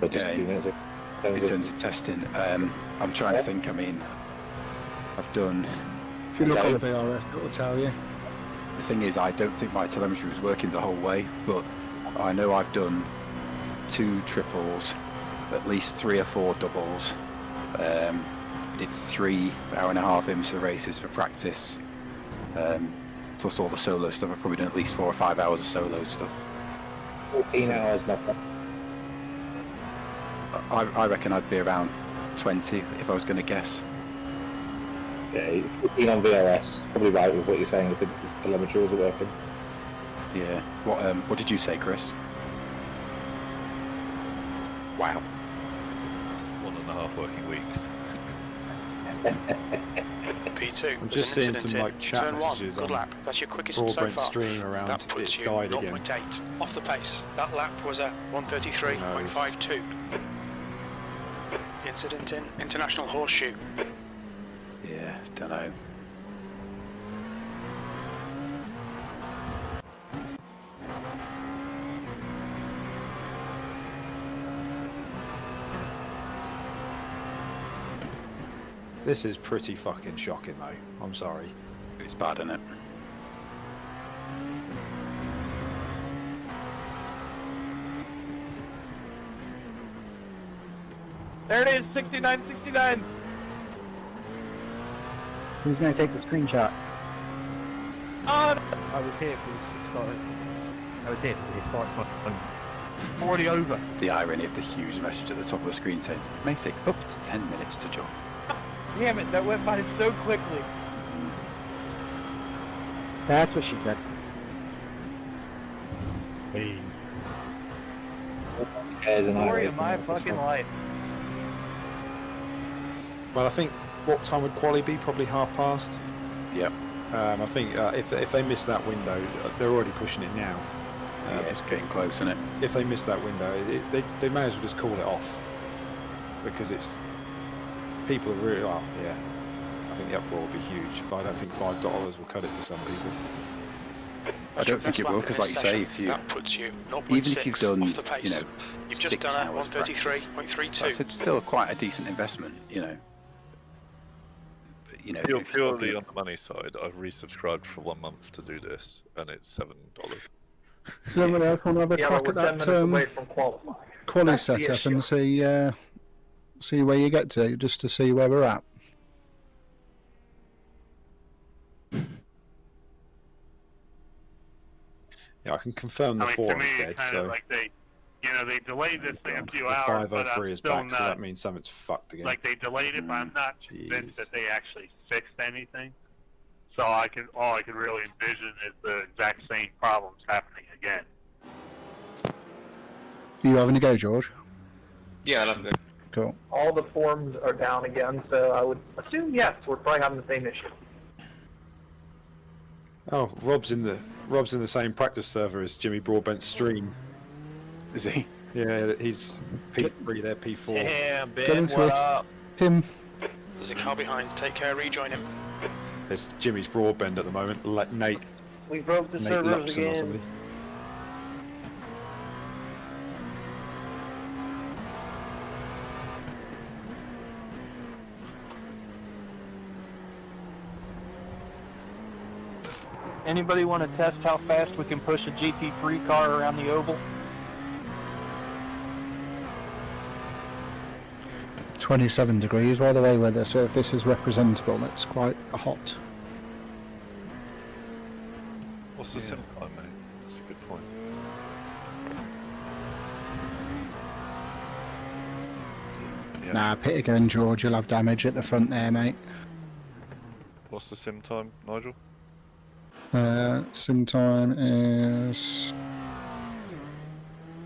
Or just a few minutes ago? In terms of testing, I'm trying to think. I mean, I've done. If you look on the VRS, it'll tell you. The thing is, I don't think my telemetry was working the whole way, but I know I've done 2 triples, at least 3 or 4 doubles. Did 3 hour-and-a-half IMSA races for practice. Plus all the solo stuff. I've probably done at least 4 or 5 hours of solo stuff. 14 hours, my friend. I reckon I'd be around 20 if I was going to guess. Okay, 15 on VRS, probably right with what you're saying if the telemetry wasn't working. Yeah. What did you say, Chris? Wow. 1.5 working weeks. P2. I'm just seeing some like chat Turn 1, messages good on lap. That's your quickest so Broadbent far. stream around. That puts It's you died again. 0.8 off the pace. That lap was a 1:33.52. Incident in International Horseshoe. Yeah, don't know. This is pretty fucking shocking though. I'm sorry. It's bad, isn't it? There it is, 69-69. Who's going to take the screenshot? Oh, I was here for the start. I was here for the start. already over. The irony of the huge message at the top of the screen saying, it may take up to 10 minutes to join. Damn it, that went by so quickly. That's what she said. Hey. Story of my fucking life. Well, I think what time would quali be? Probably past. Yep. I think if they miss that window, they're already pushing it now. Yeah, it's getting close, isn't it? If they miss that window, they may as well just call it off because it's people are really well. Yeah, I think the uproar will be huge. I don't think $5 will cut it for some people. I don't think it will, because like you say, if you that puts you even if you've done, off the pace. you know, You've just 6 done a hours practice, 1:33.32. that's still quite a decent investment, you know. But, you know, You're if you're purely on the money side. I've resubscribed for 1 month to do this, and it's $7. Does anyone else want to have a Yeah, crack but at we're 10 that minutes away from qualifying. quality That's the setup and issue. see where you get to, just to see where we're at? Yeah, I can confirm the I mean, to forum's me, dead. kind So of like they delayed this thing a few the hours, but 503 I'm is still back, so not, that means something's fucked again. like they delayed it, but I'm not convinced Jeez. that they actually fixed anything. So all I can really envision is the exact same problems happening again. Are you having a go, George? Yeah, I love it. Cool. All the forms are down again, so I would assume yes, we're probably having the same issue. Oh, Rob's in the same practice server as Jimmy Broadbent's stream. Is he? Yeah, he's P3 there, P4. Yeah, Get Ben, into what it. up? Tim, There's a car behind. Take care, rejoin him. There's Jimmy's Broadbent at the moment. Nate We broke the Nate servers Luxon or again. somebody. Anybody want to test how fast we can push a GT3 car around the oval? 27 degrees. By the way, where the surface is representable, it's quite hot. What's the sim time, mate? That's a good point. Yeah. Nah, pit again, George. You'll have damage at the front there, mate. What's the sim time, Nigel? Sim time is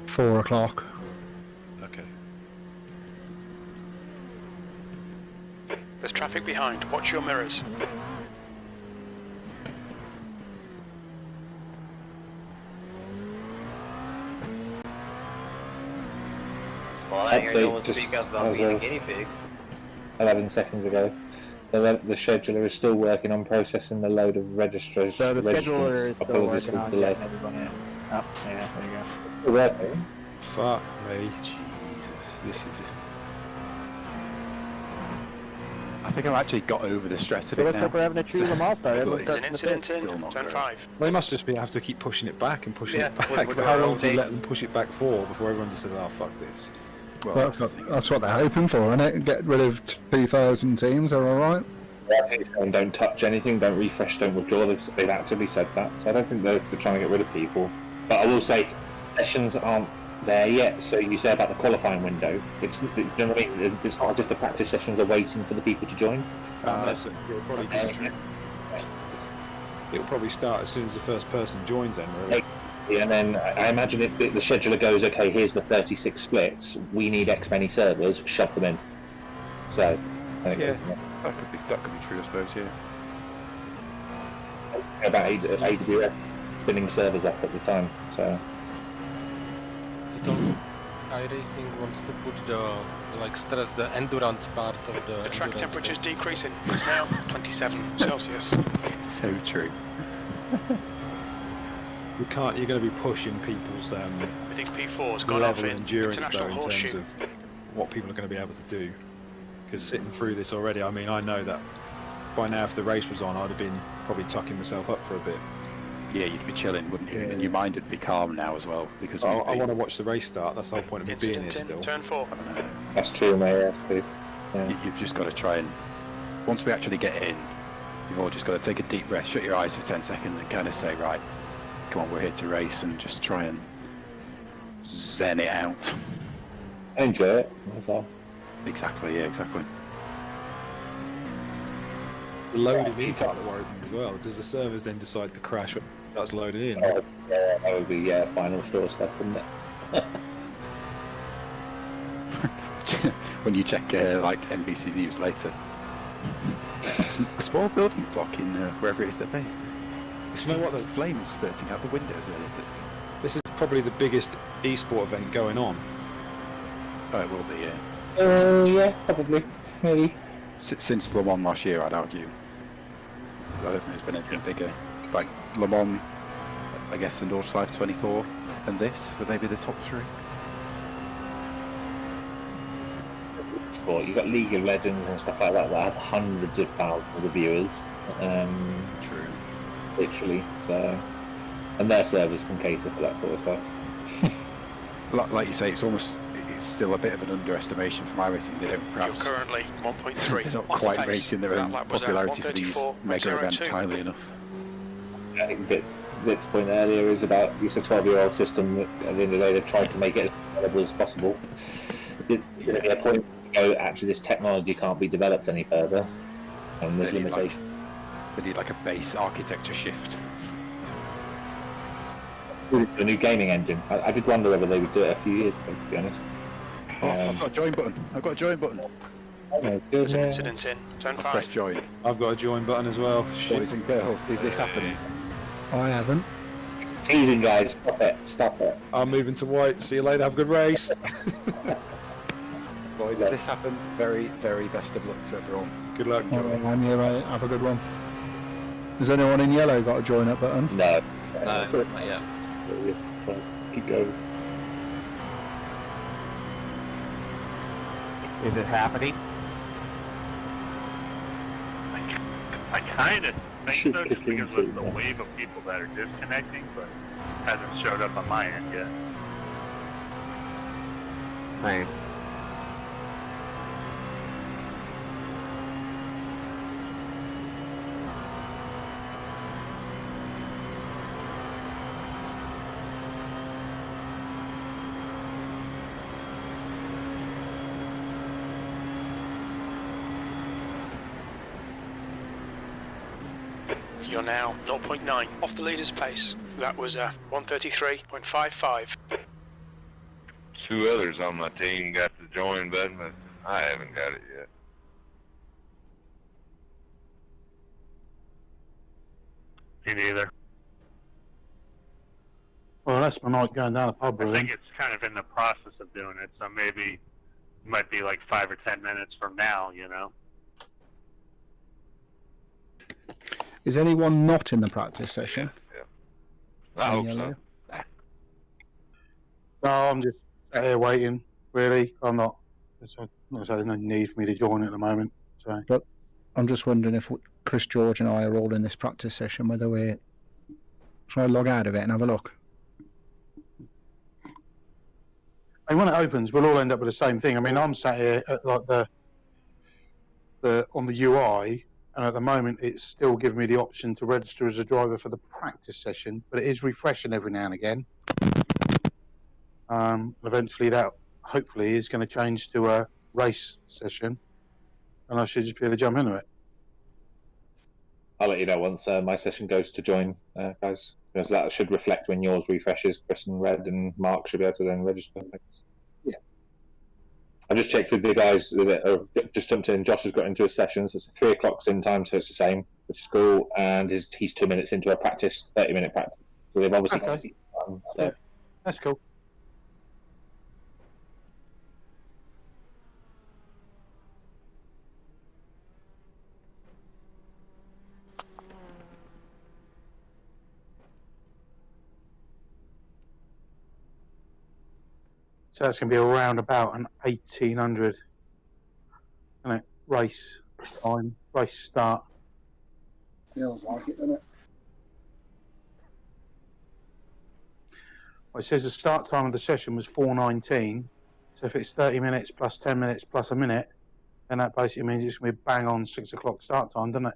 4 o'clock. Okay. There's traffic behind. Watch your mirrors. Well, I ain't Update no one just speak up about as being a of guinea pig. 11 seconds ago. The scheduler is still working on processing the load of registers. So the scheduler is registrants. still Apologies working for on the delay. getting everybody in. Oh, yeah, there you go. Still working. Fuck me. Jesus, this is. I think I've actually got over the stress of It it looks now. like we're having a true Lamar start. But Everyone's it's There's an starting the incident pits. still in. not Turn great. 5. They must just have to keep pushing it back and pushing Yeah, it back. we're How doing long do you all let them push it back for before everyone just says, "Oh fuck this"? Well, Well, that's the thing. that's what they're hoping for, isn't it? Get rid of 2,000 teams. They're all right. And don't touch anything, don't refresh, don't withdraw. They've actively said that, so I don't think they're trying to get rid of people. But I will say, sessions aren't there yet. So you say about the qualifying window, do you know what I mean? It's not as if the practice sessions are waiting for the people to join. So it'll probably start as soon as the first person joins then, really. And then I imagine if the scheduler goes, okay, here's the 36 splits, we need X many servers, shove them in. So, I think Yeah. That could be true, I suppose. Yeah. about AWS spinning servers up at the time. So, iRacing wants to put stress the endurance part of the The track endurance temperature's race. decreasing. It's now 27 Celsius. So true. You can't. You're going to be pushing people's I think P4's gone off level of in endurance though international in terms horseshoe. of what people are going to be able to do. Because sitting through this already, I mean, I know that by now if the race was on, I'd have been probably tucking myself up for a bit. Yeah, you'd be chilling, wouldn't you? And your mind would be calm now as well because I want to watch the race start. That's the whole point of me being here Incident in still. turn 4. that's true, mate. Yeah. You've just got to try and once we actually get in, you've all just got to take a deep breath, shut your eyes for 10 seconds, and kind of say, right, come on, we're here to race, and just try and zen it out. I enjoy it as well. Exactly. Yeah. Exactly. The loading in part that worries me as well. Does the servers then decide to crash when that's loaded in? Yeah, that would be final straw stuff, wouldn't it? When you check like NBC News later, a small building block in wherever it is they're based. You know what, the though? flames spurting out the windows earlier today. This is probably the biggest esport event going on. Oh, it will be. Yeah. Yeah, probably, maybe. Since Le Mans last year, I'd argue. I don't think there's been anything bigger. Like Le Mans, I guess the Nordschleife 24 and this, would they be the top three? Sport. You've got League of Legends and stuff like that that have hundreds of thousands of viewers. True. Literally. So, and their servers can cater for that sort of stuff. Like you say, it's still a bit of an underestimation from iRacing. They don't You're perhaps. currently 1.3. They're not off quite the pace. rating their That own lap was at popularity for these mega 1:34.02. events highly enough. I think Vit's point earlier is about it's a 12-year-old system that at the end of the day they've tried to make it as available as possible. There's going to be a point where you go, actually this technology can't be developed any further and there's They need, limitations. They need like a base architecture shift. A new gaming engine. I did wonder whether they would do it a few years ago, to be honest. Oh, I've got a join button. There's an incident in turn I've pressed 5. join. I've got a join button as well. Shit. Boys and girls, is this happening? I haven't. Teasing, guys. Stop it. I'm moving to white. See you later. Have a good race. Boys, if this happens, very, very best of luck to everyone. Good luck. Enjoy. And you, mate. Have a good one. Has anyone in yellow got a join up button? No. No, not yet. Keep going. Is it happening? I kind of think so, just because of the wave of people that are disconnecting, but hasn't showed up on my end yet. Same. You're now 0.9 off the leader's pace. That was 133.55. Two others on my team got the join button, but I haven't got it yet. Me neither. Well, that's my night going down a pub, I really. think it's kind of in the process of doing it, so maybe it might be like 5 or 10 minutes from now, you know? Is anyone not in the practice session? I hope yellow? so. No, I'm just sat here waiting, really. I'm not. There's no need for me to join at the moment. So. But I'm just wondering if Chris, George, and I are all in this practice session, whether we're trying to log out of it and have a look. And when it opens, we'll all end up with the same thing. I mean, I'm sat here at like the on the UI, and at the moment, it's still giving me the option to register as a driver for the practice session, but it is refreshing every now and again. Eventually, that hopefully is going to change to a race session, and I should just be able to jump into it. I'll let you know once my session goes to join, guys. Because that should reflect when yours refreshes. Chris and Red and Mark should be able to then register. Yeah. I just checked with the guys that have just jumped in. Josh has got into a session, so it's 3 o'clock in time, so it's the same, which is cool. And he's 2 minutes into a practice, 30-minute practice. So they've obviously got time. So. Yeah, that's cool. So that's going to be around about an 1800 race time, race start. Feels like it, doesn't it? Well, it says the start time of the session was 4:19. So if it's 30 minutes plus 10 minutes plus a minute, then that basically means it's going to be bang on 6 o'clock start time, doesn't it?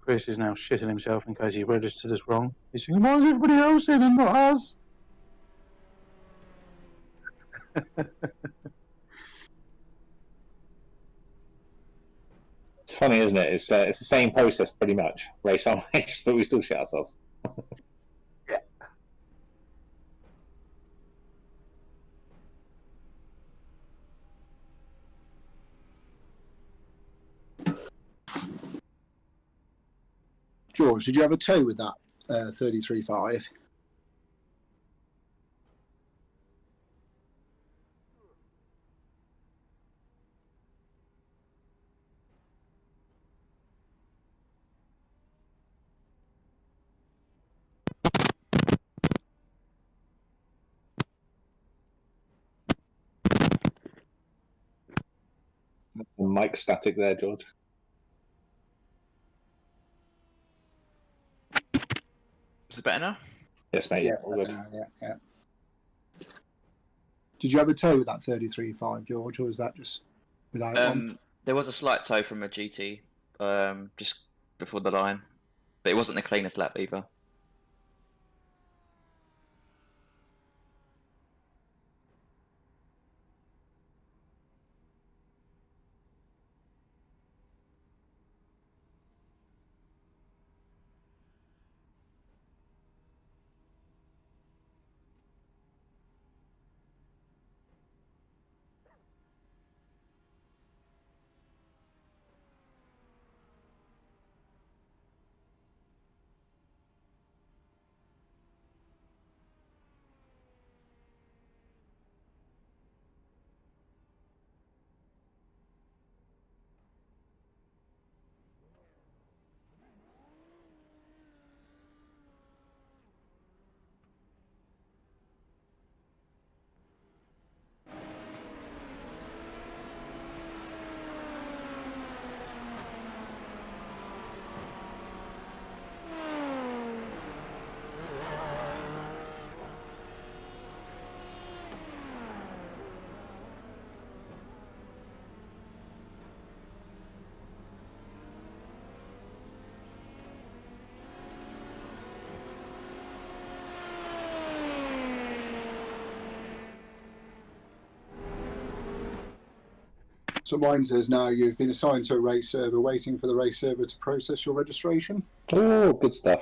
Chris is now shitting himself in case he registered us wrong. He's saying, why is everybody else in and not us? It's funny, isn't it? It's the same process pretty much, race on race, but we still shit ourselves. George, did you have a tow with that 33.5? Mic static there, George. Is it better now? Yes, mate. Yeah, All good. yeah. Did you have a tow with that 33.5, George, or was that just without one? There was a slight tow from a GT just before the line, but it wasn't the cleanest lap either. So mine says now you've been assigned to a race server, waiting for the race server to process your registration. Oh, good stuff.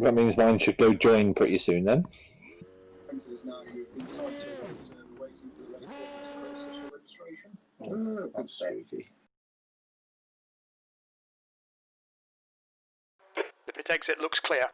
That means mine should go join pretty soon then. Mine says now you've been assigned to a race server, waiting for the race server to process your registration. Oh, that's spooky. The pit exit looks clear.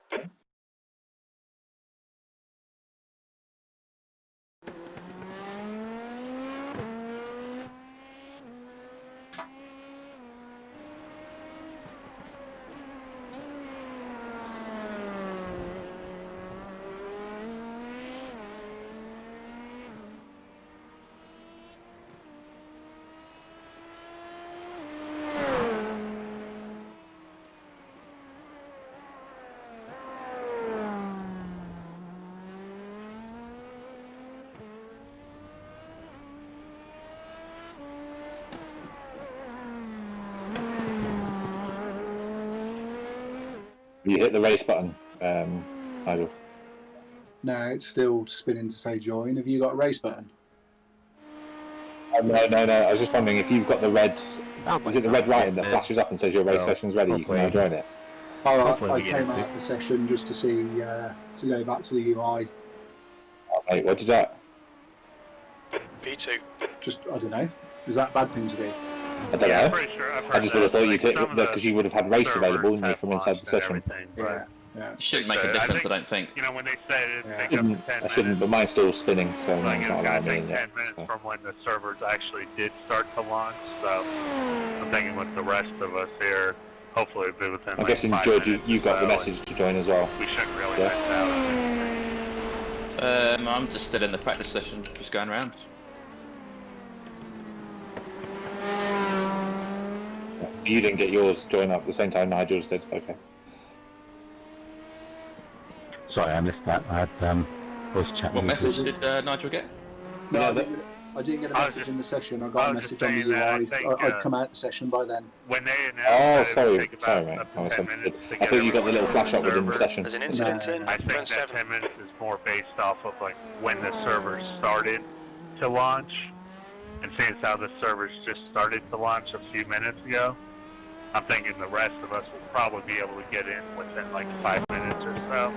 You hit the race button, Nigel. No, it's still spinning to say join. Have you got a race button? No. I was just wondering if you've got the red. Is it the red writing that flashes up and says your race session's ready? You can now join it. I came out of the session just to see to go back to the UI. Oh, mate, what did that? P2. Just I don't know. Is that a bad thing to do? I don't know. I'm pretty sure I've heard I just would have thought you'd hit some of because you would have had race available, wouldn't you, from inside the session? Yeah. It shouldn't make a difference, I don't think. You know, when they said it take up to 10 I minutes, shouldn't, but mine's still spinning, so like mine's it's not going allowing to me take in 10 yet. minutes So. from when the servers actually did start to launch, so I'm thinking with the rest of us here, hopefully it'll be within I'm guessing, 5 George, minutes you got or the so, message to join as well. We shouldn't really miss out. I'm just still in the practice session, just going around. You didn't get yours join up at the same time Nigel's did. Okay. Sorry, I missed that. I had voice chat. What message did Nigel get? No, Yeah, I didn't get a I was message just- in the session. I I got a was just message on the saying that I UI. think, I'd come out the session by then. When they announced Oh, that it sorry, would take about sorry, mate. up to I was 10 confused. minutes to I get thought you got the little everyone flash up on the within the server. session. There's an incident in I think turn that 7. 10 minutes is more based off of like when the servers started to launch, and seeing as how the servers just started to launch a few minutes ago, I'm thinking the rest of us will probably be able to get in within like 5 minutes or so.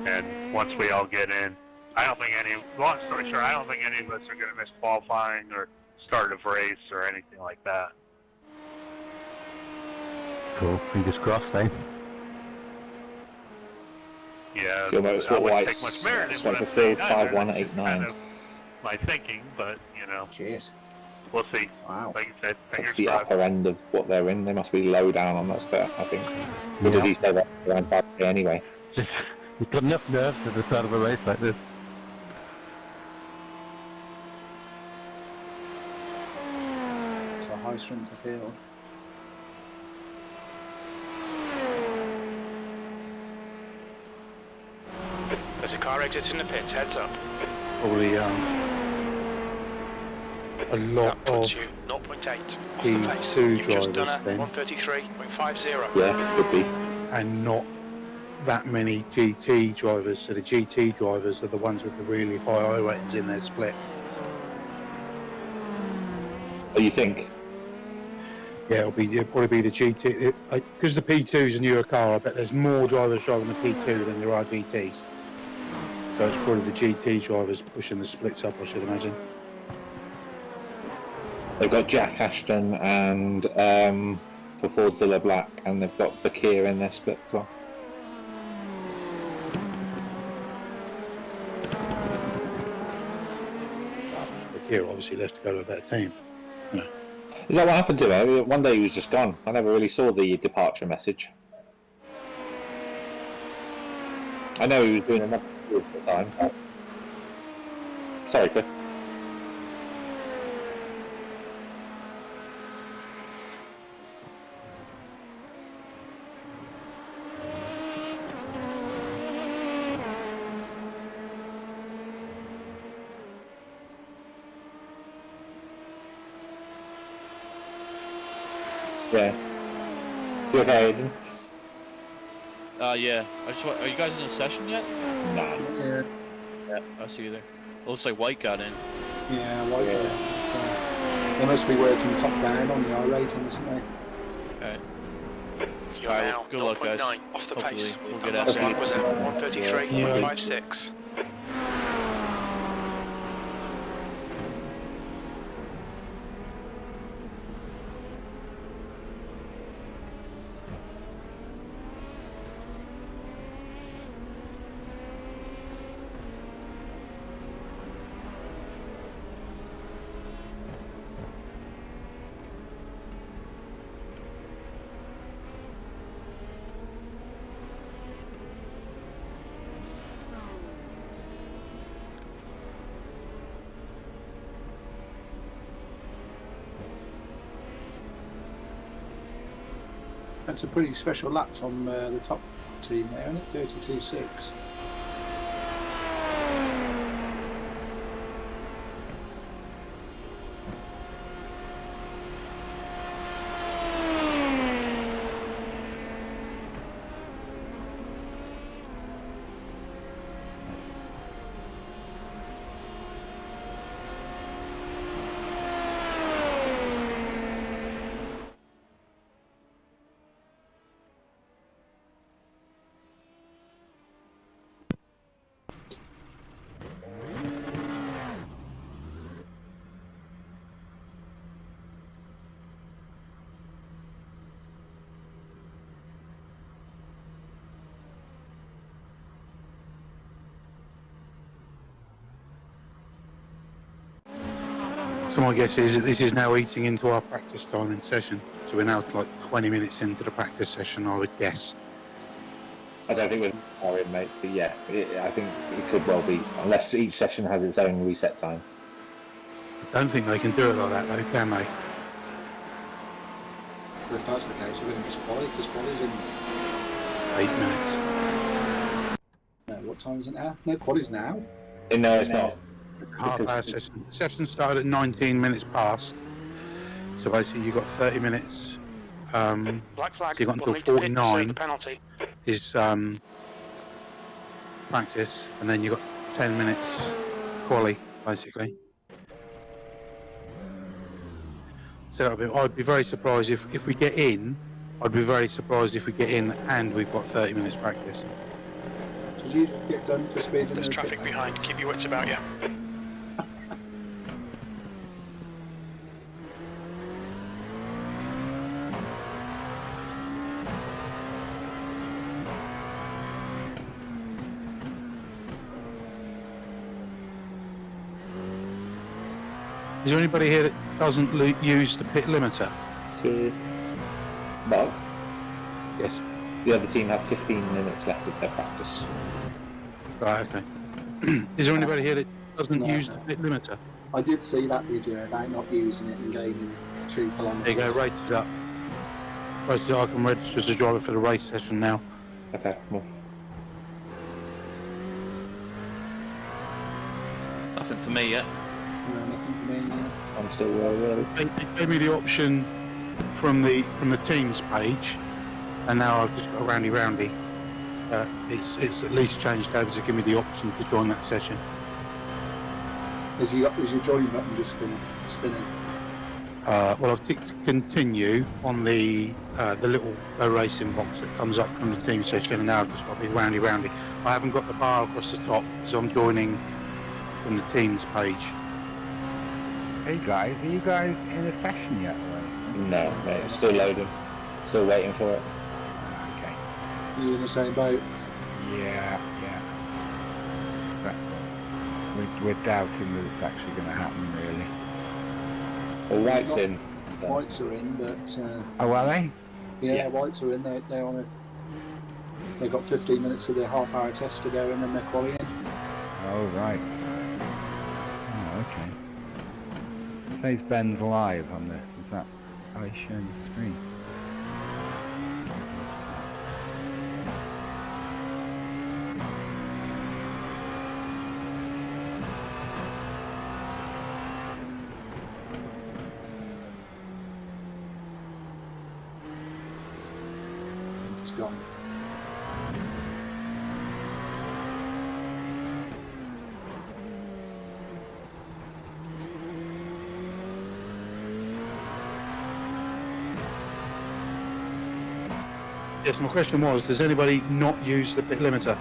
And once we all get in, I don't think long story short, I don't think any of us are going to miss qualifying or start of race or anything like that. Cool. Fingers crossed, eh? Yeah, Your I motorsport wouldn't whites, take much merit in straight what I'm fulfilled saying either. 5189. Kind of my thinking, but you know, Shit. we'll see. Wow. Like you said, That's fingers the crossed. upper end of what they're in. They must be low down on that spec, I think. What did he say that around 5k anyway? You've got enough nerves at the start of a race like this. It's a high strength of field. There's a car exiting the pits, heads up. Probably a lot That puts of you 0.8 off the pace. P2 You've just done a drivers then, 133.50. Yeah, could be. and not that many GT drivers. So the GT drivers are the ones with the really high I ratings in their split. Oh, you think? Yeah, it'll probably be the GT. Because the P2 is a newer car, I bet there's more drivers driving the P2 than there are GTs. So it's probably the GT drivers pushing the splits up, I should imagine. They've got Jack Ashton and for Fordzilla Black, and they've got Bakir in their split as well. Bakir obviously left to go to a better team. You know. Is that what happened to him? One day he was just gone. I never really saw the departure message. I know he was doing another at the time. Sorry, Chris. Yeah. You okay, Aiden? Yeah. Are you guys in the session yet? Nah. Yeah. Yeah, I see you there. Looks like White got in. Yeah, white. Yeah. They must be working top down on the I rating, mustn't they? Okay. You're Alright, now good luck, guys. 0.9 off the Hopefully pace. we'll That get last out. lap was at 133.56. That's a pretty special lap from the top team there, isn't it? 32.6. So my guess is that this is now eating into our practice time in session. So we're now like 20 minutes into the practice session, I would guess. I don't think we're far in, mate. But yeah, I think it could well be, unless each session has its own reset time. I don't think they can do it like that, though, can they? But if that's the case, we're going to miss quali because quali's in 8 minutes. No, what time is it now? No, quali's now. No, it's not. Half-hour session. The session started at 19 minutes past. So basically, you've got 30 minutes. Black flag. So you've got We'll until need to pit to serve 49 the penalty. is practice, and then you've got 10 minutes quali, basically. So I'd be very surprised if we get in. I'd be very surprised if we get in and we've got 30 minutes practice. Did you get done for speed? There's traffic behind. Keep your wits about you. Is there anybody here that doesn't use the pit limiter? So, Mark? Yes. The other team have 15 minutes left of their practice. Right, okay. Is there anybody here that doesn't use the pit limiter? I did see that video about not using it and gaining 2 kilometres. There you go, race is up. Race is up. I can register as a driver for the race session now. Okay, cool. Nothing for me yet. No, nothing for me. No. I'm still early. They gave me the option from the teams page, and now I've just got a roundy. It's at least changed over to give me the option to join that session. Is your join button just spinning? Well, I've ticked continue on the little racing box that comes up from the team session, and now I've just got the roundy. I haven't got the bar across the top because I'm joining from the teams page. Hey guys, are you guys in a session yet? No, mate, it's still loading. Still waiting for it. Okay. You in the same boat? Yeah. We're doubting that it's actually going to happen, really. Well, White's in. Whites are in, but... Oh, are they? Yeah, Whites are in. They're on a... They've got 15 minutes of their half-hour test to go, and then they're quali in. Oh, right. Oh, okay. It says Ben's live on this. Is that how he's showing the screen? It's gone. Yes, my question was, does anybody not use the pit limiter?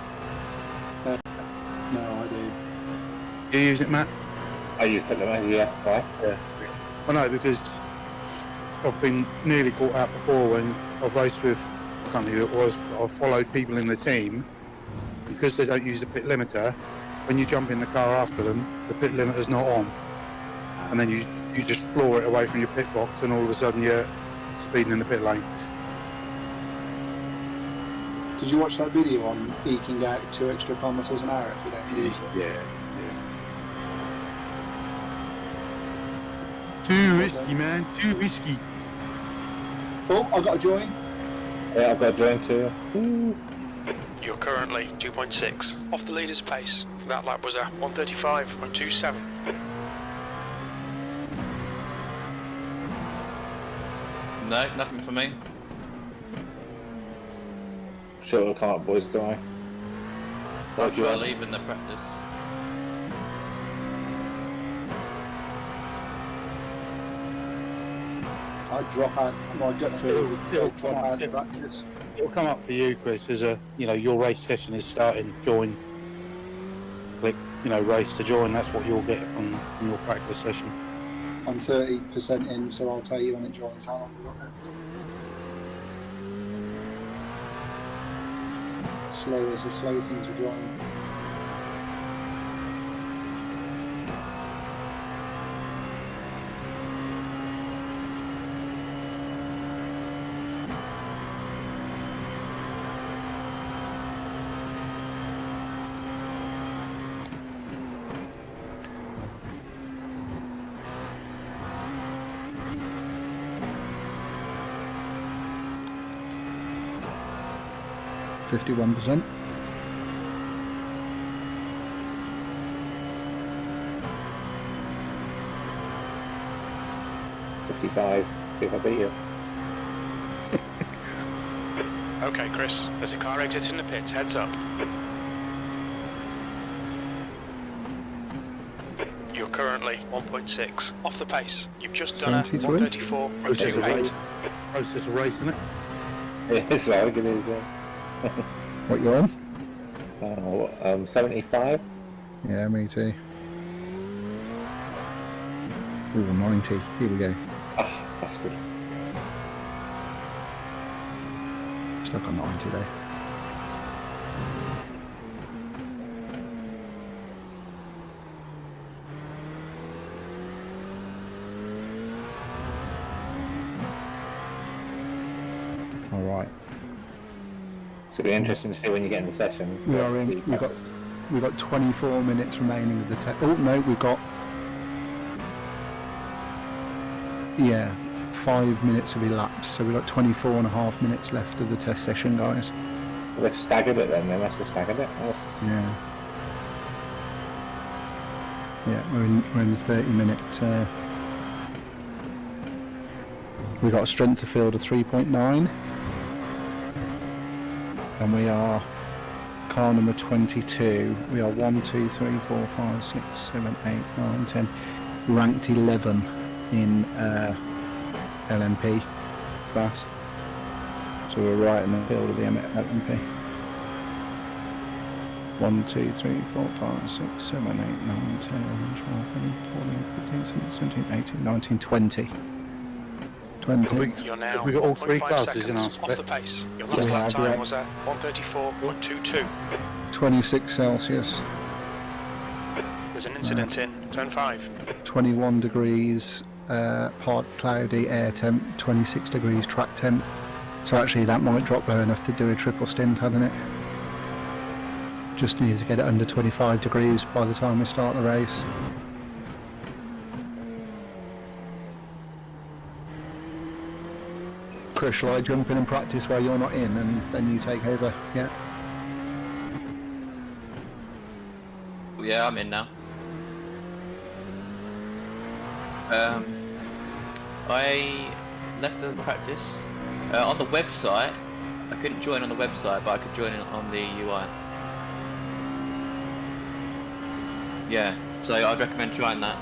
No, I do. You use it, Matt? I use pit limiter, yeah. Why? Yeah. I know, because I've been nearly caught out before when I've raced with, I can't think who it was, but I've followed people in the team, because they don't use the pit limiter, when you jump in the car after them, the pit limiter's not on. And then you just floor it away from your pit box, and all of a sudden you're speeding in the pit lane. Did you watch that video on eking out 2 extra kilometres an hour if you don't use it? Yeah. Too risky, man. Too risky. Full, I've got to join. Yeah, I've got to join too. You're currently 2.6 off the leader's pace. That lap was a 1:35.27. No, nothing for me. Sure, I can't, boys, do I? I'll try leaving the practice. I'd drop out. My gut feel would say drop out of practice. It'll come up for you, Chris, as a, your race session is starting. Join. Click, race to join. That's what you'll get from your practice session. I'm 30% in, so I'll tell you when it joins how long we've got left. Slow is a slow thing to join. %51%. $55. See if I beat you. Okay, Chris, there's a car exiting the pits. Heads up. You're currently 1.6 off the pace. You've just done a 1:34.28. Process of racing it. Yeah, so it is. What you on? 75. Yeah, me too. Ooh, 90. Here we go. Ah, bastard. Stuck on 90 there. All right. So it'll be interesting to see when you get in the session. We are in. We've got 24 minutes remaining of the test. Oh no, we've got 5 minutes have elapsed. So we've got 24.5 minutes left of the test session, guys. Well, they've staggered it then. They must have staggered it. Yeah. Yeah, we're in the 30-minute. We've got a strength of field of 3.9. And we are car number 22. We are 1, 2, 3, 4, 5, 6, 7, 8, 9, 10. Ranked 11 in LMP class. So we're right in the field of the LMP. 1, 2, 3, 4, 5, 6, 7, 8, 9, 10, 11, 12, 13, 14, 15, 16, 17, 18, 19, 20. 20. You're now we got all 3 1.5 classes in our seconds off split. the pace. Your last lap time was a 1:34.22. 26 Celsius. There's an incident in turn 5. 21 degrees, part cloudy air temp, 26 degrees track temp. So actually that might drop low enough to do a triple stint, hadn't it? Just need to get it under 25 degrees by the time we start the race. Chris, shall I jump in and practice while you're not in and then you take over? Yeah. Yeah, I'm in now. I left the practice. On the website, I couldn't join on the website, but I could join on the UI. Yeah, so I'd recommend trying that.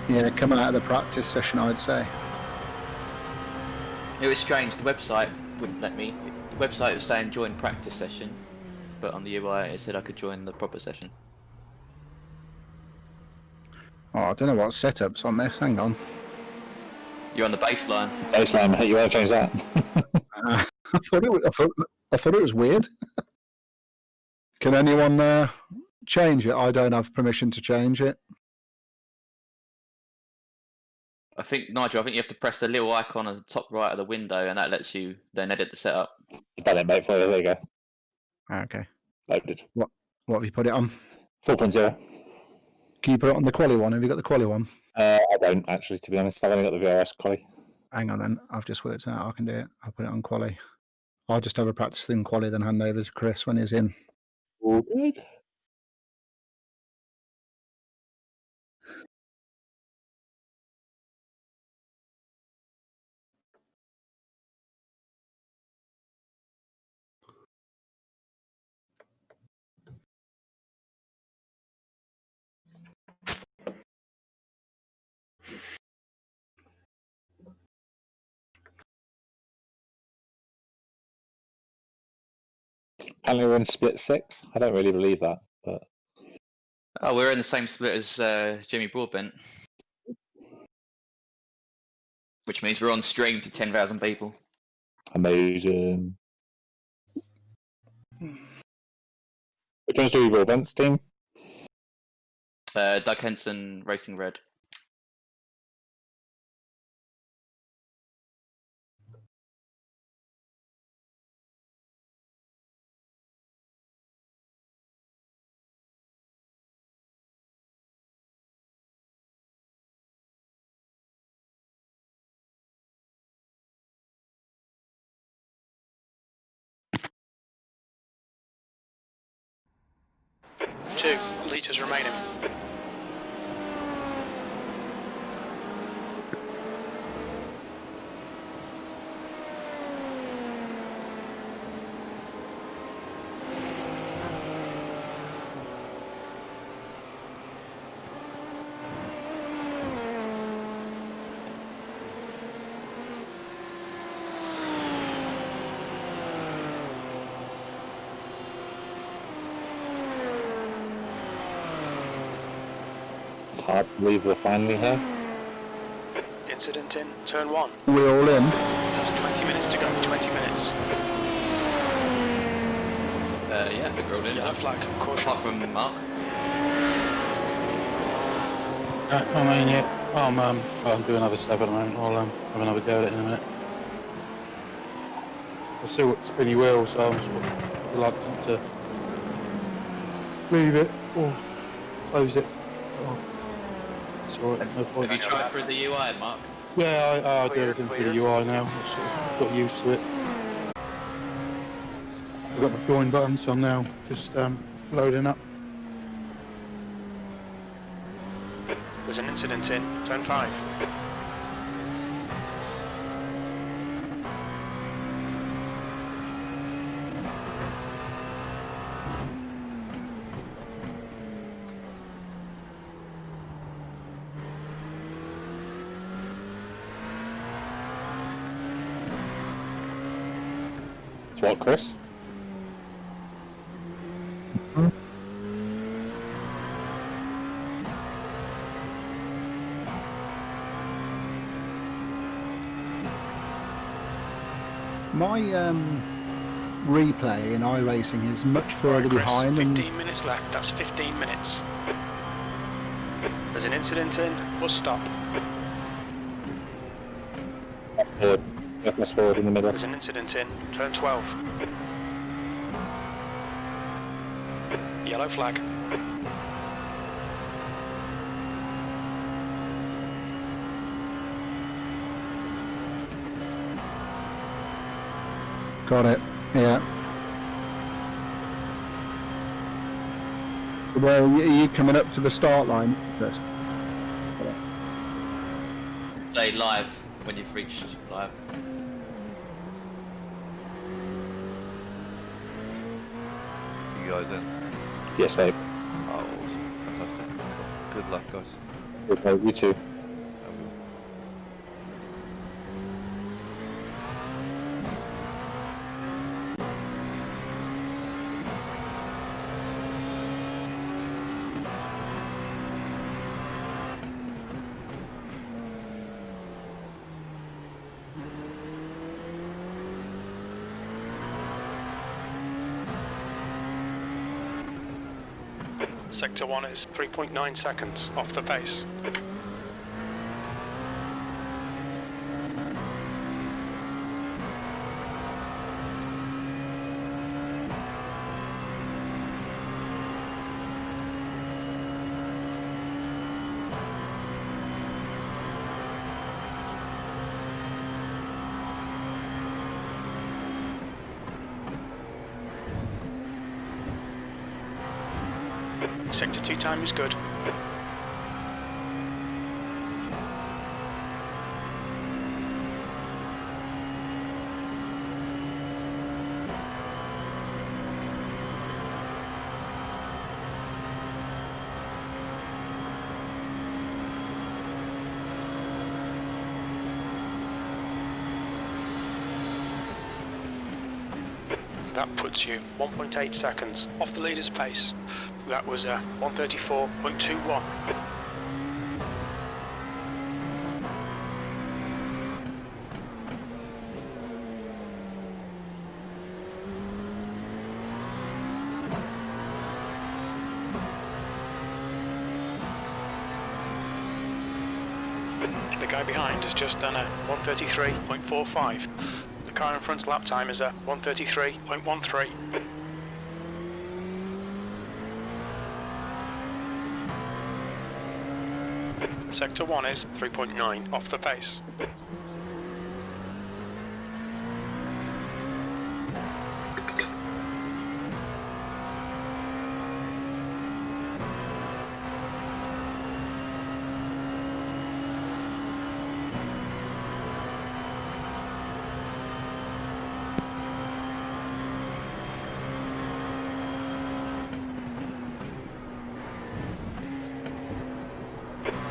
Yeah, come out of the practice session, I'd say. It was strange, the website wouldn't let me. The website was saying join practice session, but on the UI it said I could join the proper session. Oh, I don't know what setup's on this. Hang on. You're on the baseline. Baseline, mate, you want to change that? I thought it was weird. Can anyone change it? I don't have permission to change it. I think, Nigel, I think you have to press the little icon at the top right of the window, and that lets you then edit the setup. You've done it, mate. There you go. Okay. Loaded. What have you put it on? 4.0. Can you put it on the quali one? Have you got the quali one? I don't actually, to be honest. I've only got the VRS quali. Hang on then. I've just worked out I can do it. I'll put it on quali. I'll just have a practice in quali, then hand over to Chris when he's in. All good. Apparently we're in split 6. I don't really believe that, but Oh, we're in the same split as Jimmy Broadbent. Which means we're on stream to 10,000 people. amazing. Which one's Jimmy Broadbent's team? Doug Henson, Racing Red. Two litres remaining. It's hard to believe we're finally here. Incident in turn 1. We're all in. That's 20 minutes to go. 20 minutes. Yeah, I think we're all in. Yellow flag. Caution. Apart from Mark. I mean, yeah. I'm doing another step at the moment. I'll have another go at it in a minute. I still got the spinny wheel, so I'm sort of reluctant to leave it or close it. Oh, it's alright, no point. Have you tried through the UI, Mark? Yeah, I do everything through the UI now. I've sort of got used to it. I've got the join button, so I'm now just loading up. There's an incident in turn 5. It's what, Chris? My replay in iRacing is much further Chris, behind. 15 minutes left. That's 15 minutes. There's an incident in. Bus stop. Press forward in the middle. There's an incident in turn 12. Yellow flag. Got it. Yeah. Well, are you coming up to the start line first? Say live when you've reached live. You guys in? Yes, mate. Oh, awesome. Fantastic. Good luck, guys. Good, mate. You too. Sector 1 is 3.9 seconds off the pace. Sector 2 time is good. That puts you 1.8 seconds off the leader's pace. That was 134.21. The guy behind has just done a 133.45. The car in front's lap time is a 133.13. Sector 1 is 3.9 off the pace.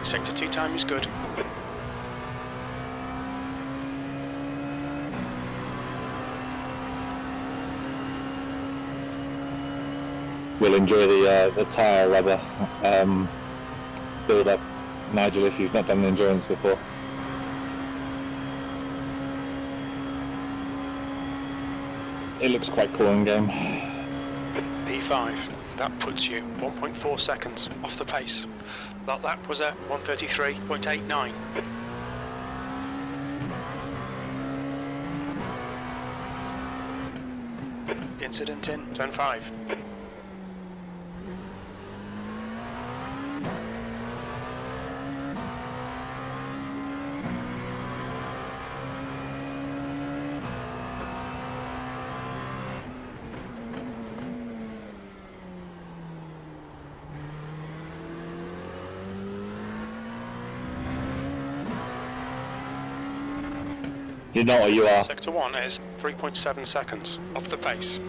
Sector 2 time is good. We'll enjoy the tyre rubber build up, Nigel, if you've not done endurance before. It looks quite cool in game. P5. That puts you 1.4 seconds off the pace. That lap was a 133.89. Incident in turn 5. You know what you are. Sector 1 is 3.7 seconds off the pace.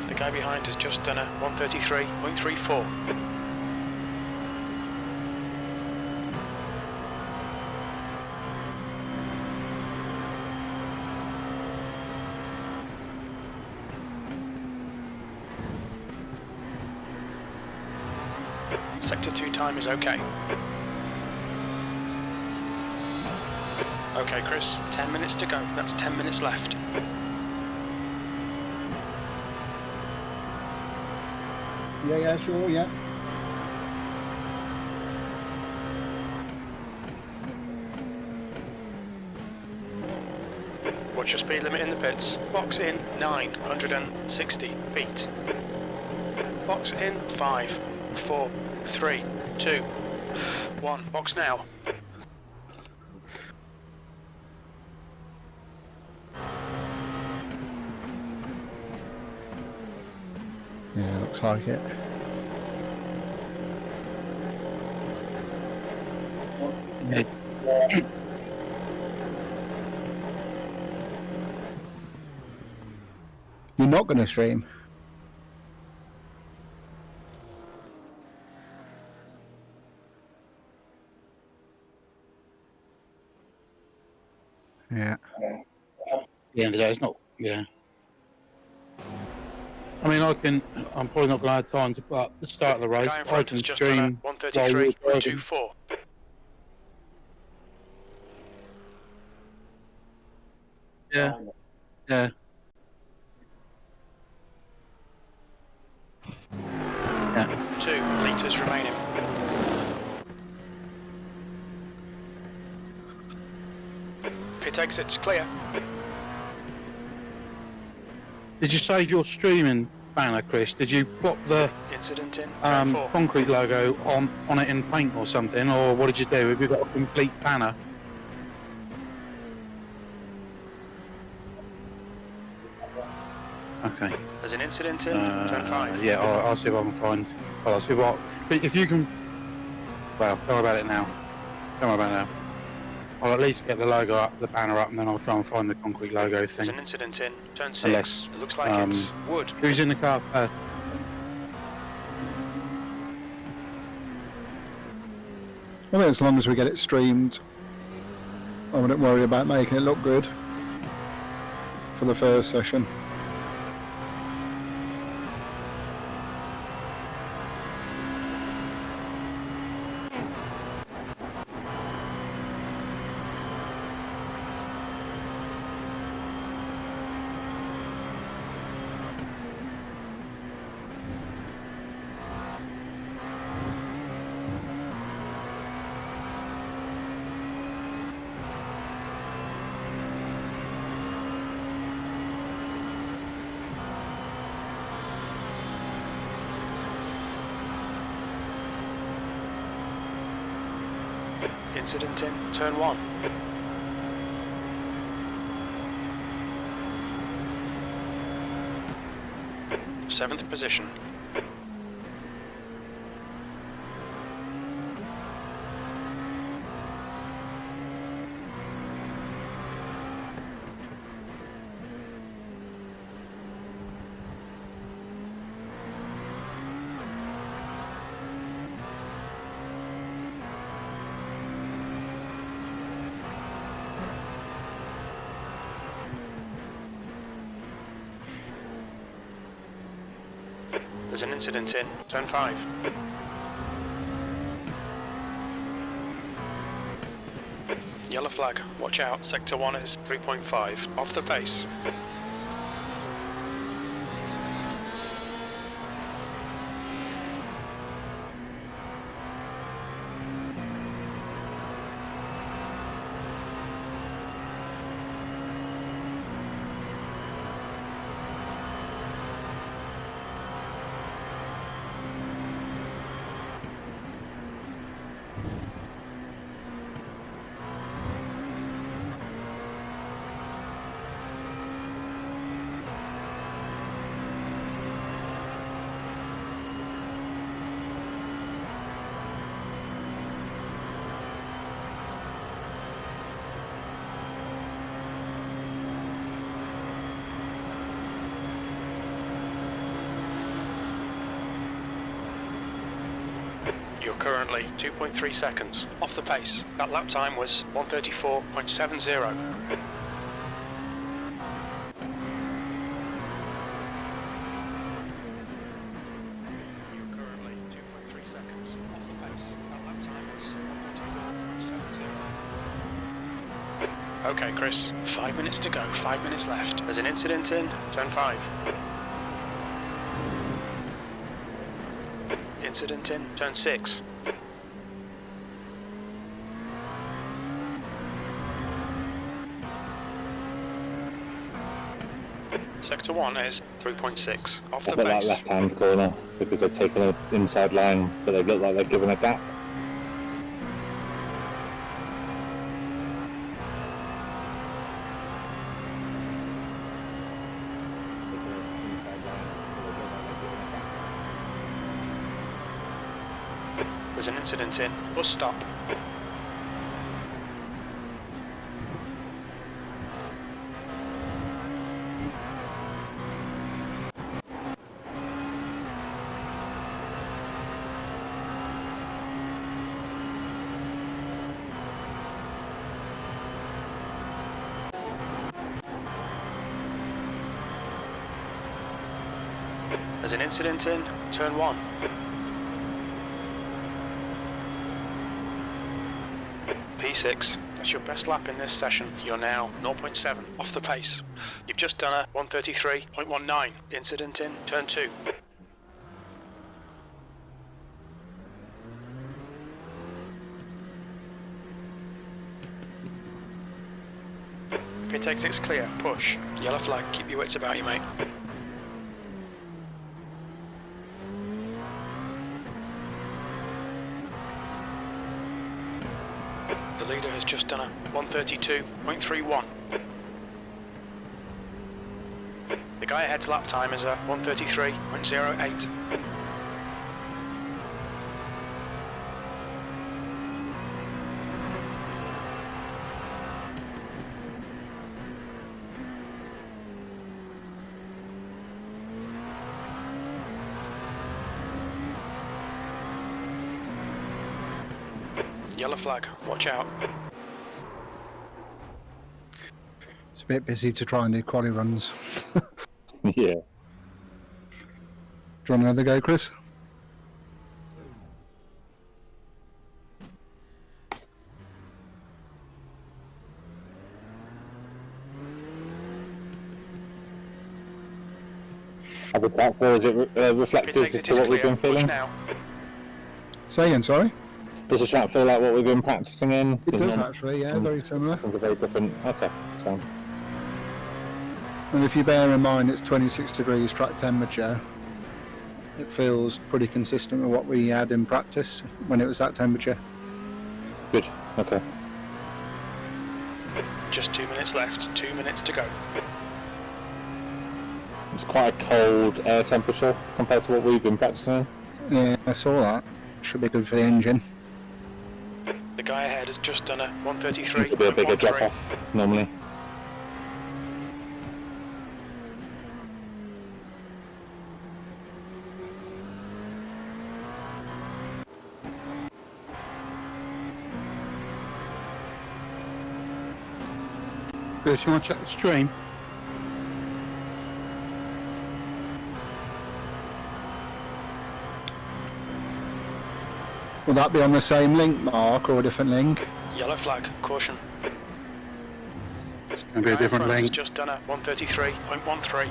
The guy behind has just done a 133.34. Sector 2 time is okay. Okay, Chris, 10 minutes to go. That's 10 minutes left. Yeah, sure, yeah. What's your speed limit in the pits? Box in 960 feet. Box in 5, 4, 3, 2, 1. Box now. Yeah, looks like it. You're not going to stream? Yeah. At the end of the day, it's not. Yeah. I mean, I'm probably not going to have time to put up the start of the race. Guy in I front can has just done stream a while you're driving. 133.24. Yeah. Yeah. Yeah. 2 litres remaining. Pit exit's clear. Did you save your streaming banner, Chris? Did you plot the Incident in turn 4. concrete logo on it in paint or something, or what did you do? Have you got a complete banner? Okay. There's an incident in turn 5. Yeah, I'll see if I can find. Well, I'll see what. If you can. Well, don't worry about it now. Don't worry about it now. I'll at least get the logo up, the banner up, and then I'll try and find the concrete logo There's thing. an incident in turn 6. Unless, It looks like it's wood. Who's in the car first? I think as long as we get it streamed, I wouldn't worry about making it look good for the first session. Incident in turn 1. Seventh position. There's an incident in turn 5. Yellow flag, watch out, sector 1 is 3.5, off the pace. You're currently 2.3 seconds off the pace. That lap time was 1:34.70. Okay, Chris, 5 minutes to go, 5 minutes left. There's an incident in turn 5. Incident in turn 6. Sector 1 is 3.6, off the Up at that pace. left-hand corner, because they've taken an inside line, but they look like they're given a gap. There's an incident in bus stop. There's an incident in turn 1. P6, that's your best lap in this session. You're now 0.7 off the pace. You've just done a 133.19. Incident in turn 2. Pit exit's clear. Push. Yellow flag. Keep your wits about you, mate. The leader has just done a 132.31. The guy ahead's lap time is a 133.08. Yellow flag, watch out. It's a bit busy to try and do quali runs. Yeah. Do you want another go, Chris? Have a crack, or is it reflective as to what we've been feeling? Say again, sorry? Does the track feel like what we've been practicing in? It does actually, yeah, very similar. Things are very different. Okay, so. And if you bear in mind it's 26 degrees track temperature, it feels pretty consistent with what we had in practice when it was that temperature. Good, okay. Just 2 minutes left, 2 minutes to go. It's quite a cold air temperature compared to what we've been practicing in. Yeah, I saw that. Should be good for the engine. The guy ahead has just done a 133. It'll be a bigger drop off normally. Chris, you want to check the stream? Will that be on the same link, Mark, or a different link? Yellow flag, caution. It's going to be a different link. Just done a 133.13.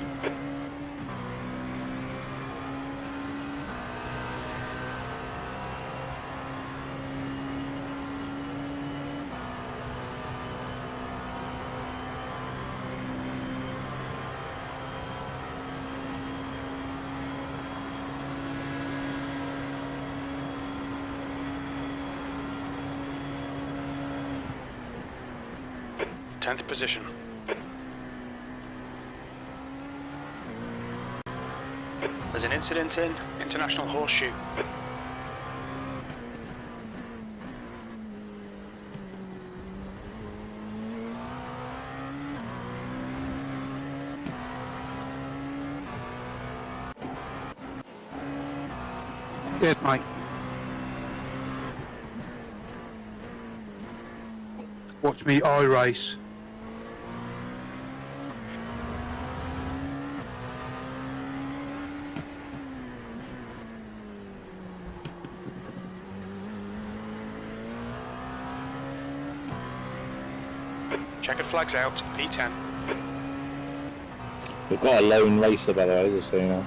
Tenth position. There's an incident in International Horseshoe. Cheers, mate. Watch me eye race. Checkered flags out, P10. We've got a lone racer, by the way, just so you know.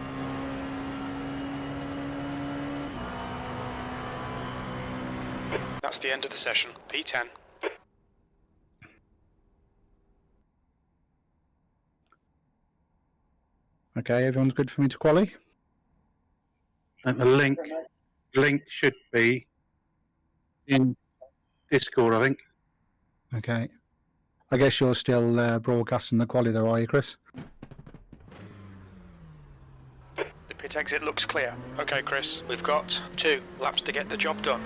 That's the end of the session, P10. Okay, everyone's good for me to quali? And the link should be in Discord, I think. Okay. I guess you're still broadcasting the quali though, are you, Chris? The pit exit looks clear. Okay, Chris, we've got 2 laps to get the job done.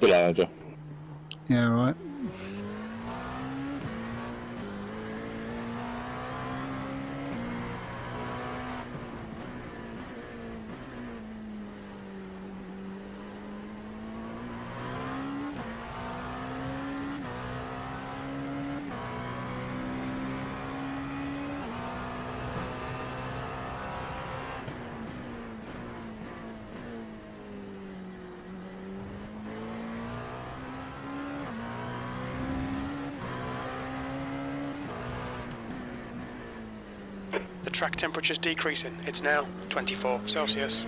Good idea. Yeah, right. The track temperature's decreasing. It's now 24 Celsius.